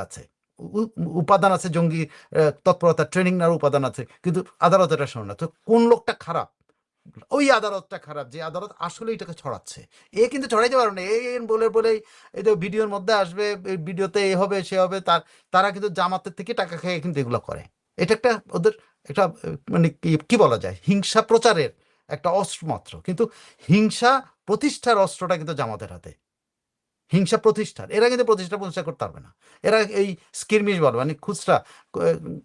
আছে, উপাদান আছে, জঙ্গি তৎপরতা ট্রেনিং নেওয়ার উপাদান আছে, কিন্তু আদালত এটা শোনে না। তো কোন লোকটা খারাপ? ওই আদালতটা খারাপ, যে আদালত আসলে এটাকে ছড়াচ্ছে। কিন্তু ছড়াইতে পারবে না, বলেই এই যে ভিডিওর মধ্যে আসবে, ভিডিওতে এ হবে সে হবে, তারা কিন্তু জামাতের থেকে টাকা খেয়ে কিন্তু এগুলো করে। এটা একটা ওদের একটা মানে কি বলা যায়, হিংসা প্রচারের একটা অস্ত্র মাত্র। কিন্তু হিংসা প্রতিষ্ঠার অস্ত্রটা কিন্তু জামাতের হাতে, হিংসা প্রতিষ্ঠার। এরা কিন্তু প্রতিষ্ঠা করতে পারবে না। এরা এই স্কিরমিশ বলবে, মানে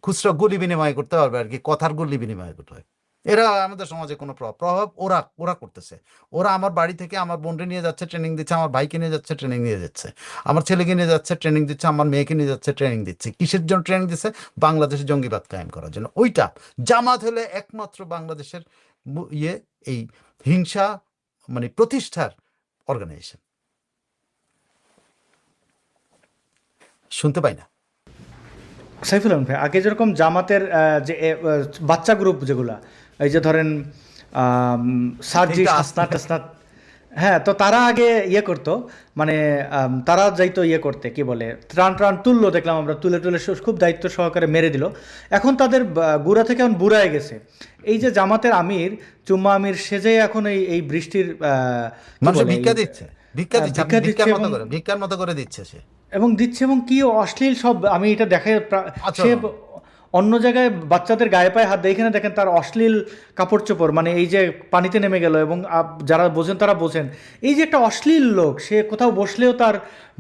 খুচরা গুলি বিনিময় করতে পারবে আর কি, কথার গুলি বিনিময় করতে হয়। এরা আমাদের সমাজে কোনো প্রভাব ওরা ওরা করতেছে। ওরা আমার বাড়ি থেকে আমার বোনকে নিয়ে যাচ্ছে, ট্রেনিং দিচ্ছে, আমার ভাইকে নিয়ে যাচ্ছে, ট্রেনিং নিয়ে যাচ্ছে, আমার ছেলেকে নিয়ে যাচ্ছে, ট্রেনিং দিচ্ছে, আমার মেয়েকে নিয়ে যাচ্ছে, ট্রেনিং দিচ্ছে। কিসের জন্য ট্রেনিং দিচ্ছে? বাংলাদেশে জঙ্গিবাদ কায়েম করার জন্য। ওইটা জামাত হলে একমাত্র বাংলাদেশের এই হিংসা মানে প্রতিষ্ঠার অর্গানাইজেশন। শুনতে পাই না। সাইফুল আলম ভাই, আগে যেরকম জামাতের যে বাচ্চা গ্রুপ যেগুলা, এই যে ধরেন সার্জি, এটা হাসনাত টাসনাত, হ্যাঁ, তো তারা আগে ইয়ে করতো, মানে তারা যাইতো ইয়ে করতে, কি বলে, ত্রাণ ট্রাণ তুললো, দেখলাম আমরা, তুলে তুলে খুব দায়িত্ব সহকারে মেরে দিল। এখন তাদের গুড়া থেকে এখন বুড়ায় গেছে। এই যে জামাতের আমির, চুম্মা আমির, সে যে এখন এই বৃষ্টির কি মানুষ বলে, ভিক্ষা দিচ্ছে, ভিক্ষা দিচ্ছে, ভিক্ষা দিচ্ছে ভিক্ষার মতো করে, ভিক্ষার মতো করে দিচ্ছে সে। এবং দিচ্ছে, এবং কি অশ্লীল সব, আমি এটা দেখাই, সে অন্য জায়গায় বাচ্চাদের গায়ে পায়ে হাত দেয়, এখানে দেখেন তার অশ্লীল কাপড় চোপড়, মানে এই যে পানিতে নেমে গেল, এবং যারা বোঝেন তারা বোঝেন, এই যে একটা অশ্লীল লোক, সে কোথাও বসলেও তার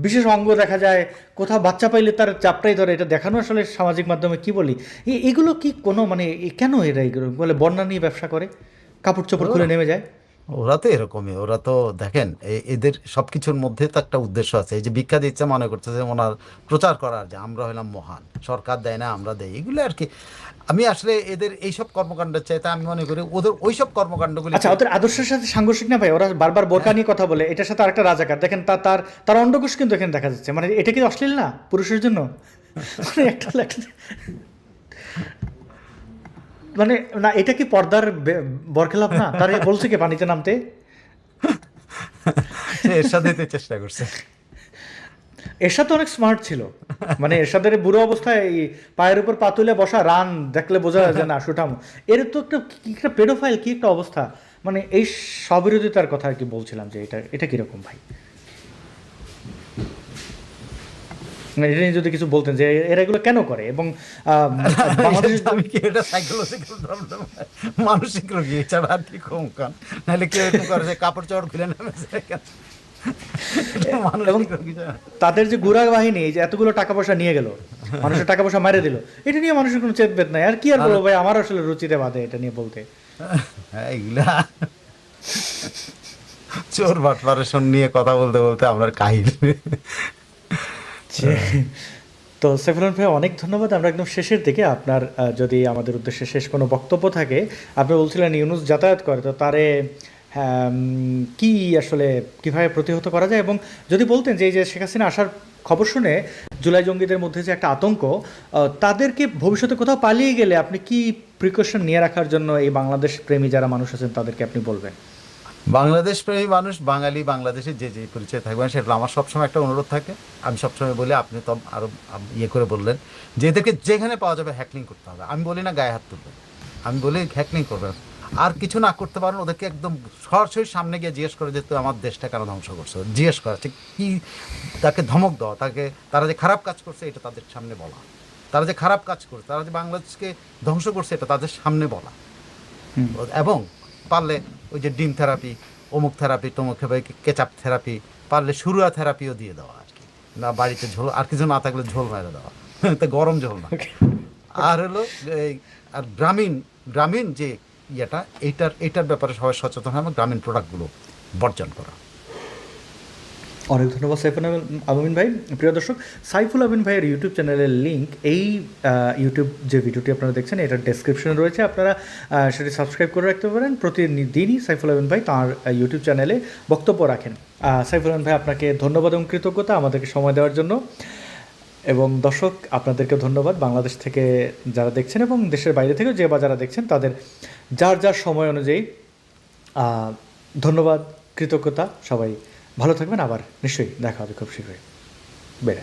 বিশেষ অঙ্গ দেখা যায়, কোথাও বাচ্চা পাইলে তার চাপটাই ধরে, এটা দেখানো আসলে সামাজিক মাধ্যমে কি বলি, এগুলো কি কোনো মানে কেন এরা এগুলো বলে বন্যা নিয়ে ব্যবসা করে, কাপড় চোপড় খুলে নেমে যায়? ওরা তো এরকমই, ওরা তো দেখেন এদের সবকিছুর মধ্যে তো একটা উদ্দেশ্য আছে। এই যে ভিক্ষা দিচ্ছে মনে করতেছে ওনার প্রচার করার, যে আমরা হলাম মহান, সরকার দেয় না আমরা দেই, এগুলো আর কি। আমি আসলে এদের এইসব কর্মকাণ্ডের চাইতে আমি মনে করি ওদের ওইসব কর্মকাণ্ডগুলি। আচ্ছা, ওদের আদর্শের সাথে সাংঘর্ষিক না ভাই? ওরা বারবার বোরকা নিয়ে কথা বলে, এটার সাথে আরেকটা রাজাকার, দেখেন তার অন্ডকোষ কিন্তু এখানে দেখা যাচ্ছে, মানে এটা কি অশ্লীল না পুরুষের জন্য? মানে একটা মানে না, এটা কি পর্দার বরখেলাপ না? তার বলছে কি পানিতে নামতে? এরশাদ হইতে চেষ্টা করছে। এরশাদ তো অনেক স্মার্ট ছিল, মানে এরশাদের বুড়ো অবস্থায় এই পায়ের উপর পা তুলে বসা, রান দেখলে বোঝা যায় যে না সুঠাম। এর তো একটা পেডোফাইল, কি একটা অবস্থা। মানে এই স্ববিরোধিতার কথা আর কি বলছিলাম, যে এটা কিরকম ভাই? মানে এটা নিয়ে যদি কিছু বলতেন যে এরা এগুলো কেন করে, এবং বাংলাদেশের আমি কি এটা সাইকোলজিক্যাল প্রবলেম, মানসিক রোগী এছাড়া আর কি কম কান, নাহলে কেউ এরকম করে যে কাপড় চোপড় খুলে নেমেছে কেন? এবং তাদের যে গুড়া বাহিনী, এই যে এতগুলো টাকা পয়সা নিয়ে গেল, মানুষের টাকা পয়সা মারে দিল, এটা নিয়ে মানুষের কোনো চেতবেদ নাই। আর কি আর বলবো ভাই, আমার আসলে রুচিতে বাধে এটা নিয়ে বলতে। হ্যাঁ, এগুলা চোর বাটপারেশন নিয়ে কথা বলতে বলতে আমার কাহিনী। তো সাইফুল ভাই, অনেক ধন্যবাদ। আমরা একদম শেষের দিকে, আপনার যদি আমাদের উদ্দেশ্যে শেষ কোনো বক্তব্য থাকে, আপনি বলছিলেন ইউনূস যাতায়াত করে, তো তারে কি আসলে কিভাবে প্রতিহত করা যায়, এবং যদি বলতেন যে এই যে শেখ হাসিনা আসার খবর শুনে জুলাই জঙ্গিদের মধ্যে যে একটা আতঙ্ক, তাদেরকে ভবিষ্যতে কোথাও পালিয়ে গেলে আপনি কি প্রিকশন নিয়ে রাখার জন্য এই বাংলাদেশ প্রেমী যারা মানুষ আছেন তাদেরকে আপনি বলবেন? বাংলাদেশ প্রেমী মানুষ, বাঙালি, বাংলাদেশে যে যে পরিচয় থাকবেন, সেটা আমার সবসময় একটা অনুরোধ থাকে। আমি সবসময় বলি, আপনি তো আরো ইয়ে করে বললেন যে এদেরকে যেখানে পাওয়া যাবে হ্যাকলিং করতে হবে। আমি বলি না গায়ে হাত তুলবেন, আমি বলি হ্যাকলিং করবেন। আর কিছু না করতে পারেন, ওদেরকে একদম সরাসরি সামনে গিয়ে জিজ্ঞেস করে যে তুই আমার দেশটা কেন ধ্বংস করছো, জিজ্ঞেস করা, ঠিক কি, তাকে ধমক দেওয়া, তারা যে খারাপ কাজ করছে এটা তাদের সামনে বলা, তারা যে খারাপ কাজ করছে, তারা যে বাংলাদেশকে ধ্বংস করছে এটা তাদের সামনে বলা, এবং পারলে ওই যে ডিম থেরাপি, অমুক থেরাপি, তমুক কেচাপ থেরাপি, পারলে শুরুয়া থেরাপিও দিয়ে দেওয়া আর কি, না বাড়িতে ঝোল, আর কিছু না থাকলে ঝোল মেরে দেওয়া, তো গরম ঝোল না। আর হলো আর গ্রামীণ যে ইয়েটা, এইটার ব্যাপারে সবাই সচেতন হয়, গ্রামীণ প্রোডাক্টগুলো বর্জন করা। অনেক ধন্যবাদ সাইফুল আমিন ভাই। প্রিয় দর্শক, সাইফুল আমিন ভাইয়ের ইউটিউব চ্যানেলের লিঙ্ক এই ইউটিউব যে ভিডিওটি আপনারা দেখছেন এটার ডেসক্রিপশনে রয়েছে, আপনারা সেটি সাবস্ক্রাইব করে রাখতে পারেন। প্রতিদিনই সাইফুল আমিন ভাই তাঁর ইউটিউব চ্যানেলে বক্তব্য রাখেন। সাইফুল আমিন ভাই, আপনাকে ধন্যবাদ এবং কৃতজ্ঞতা আমাদেরকে সময় দেওয়ার জন্য। এবং দর্শক, আপনাদেরকে ধন্যবাদ, বাংলাদেশ থেকে যারা দেখছেন এবং দেশের বাইরে থেকেও যে বা যারা দেখছেন, তাদের যার সময় অনুযায়ী ধন্যবাদ, কৃতজ্ঞতা। সবাই ভালো থাকবেন, আবার নিশ্চয়ই দেখা হবে খুব শীঘ্রই। বেড়ে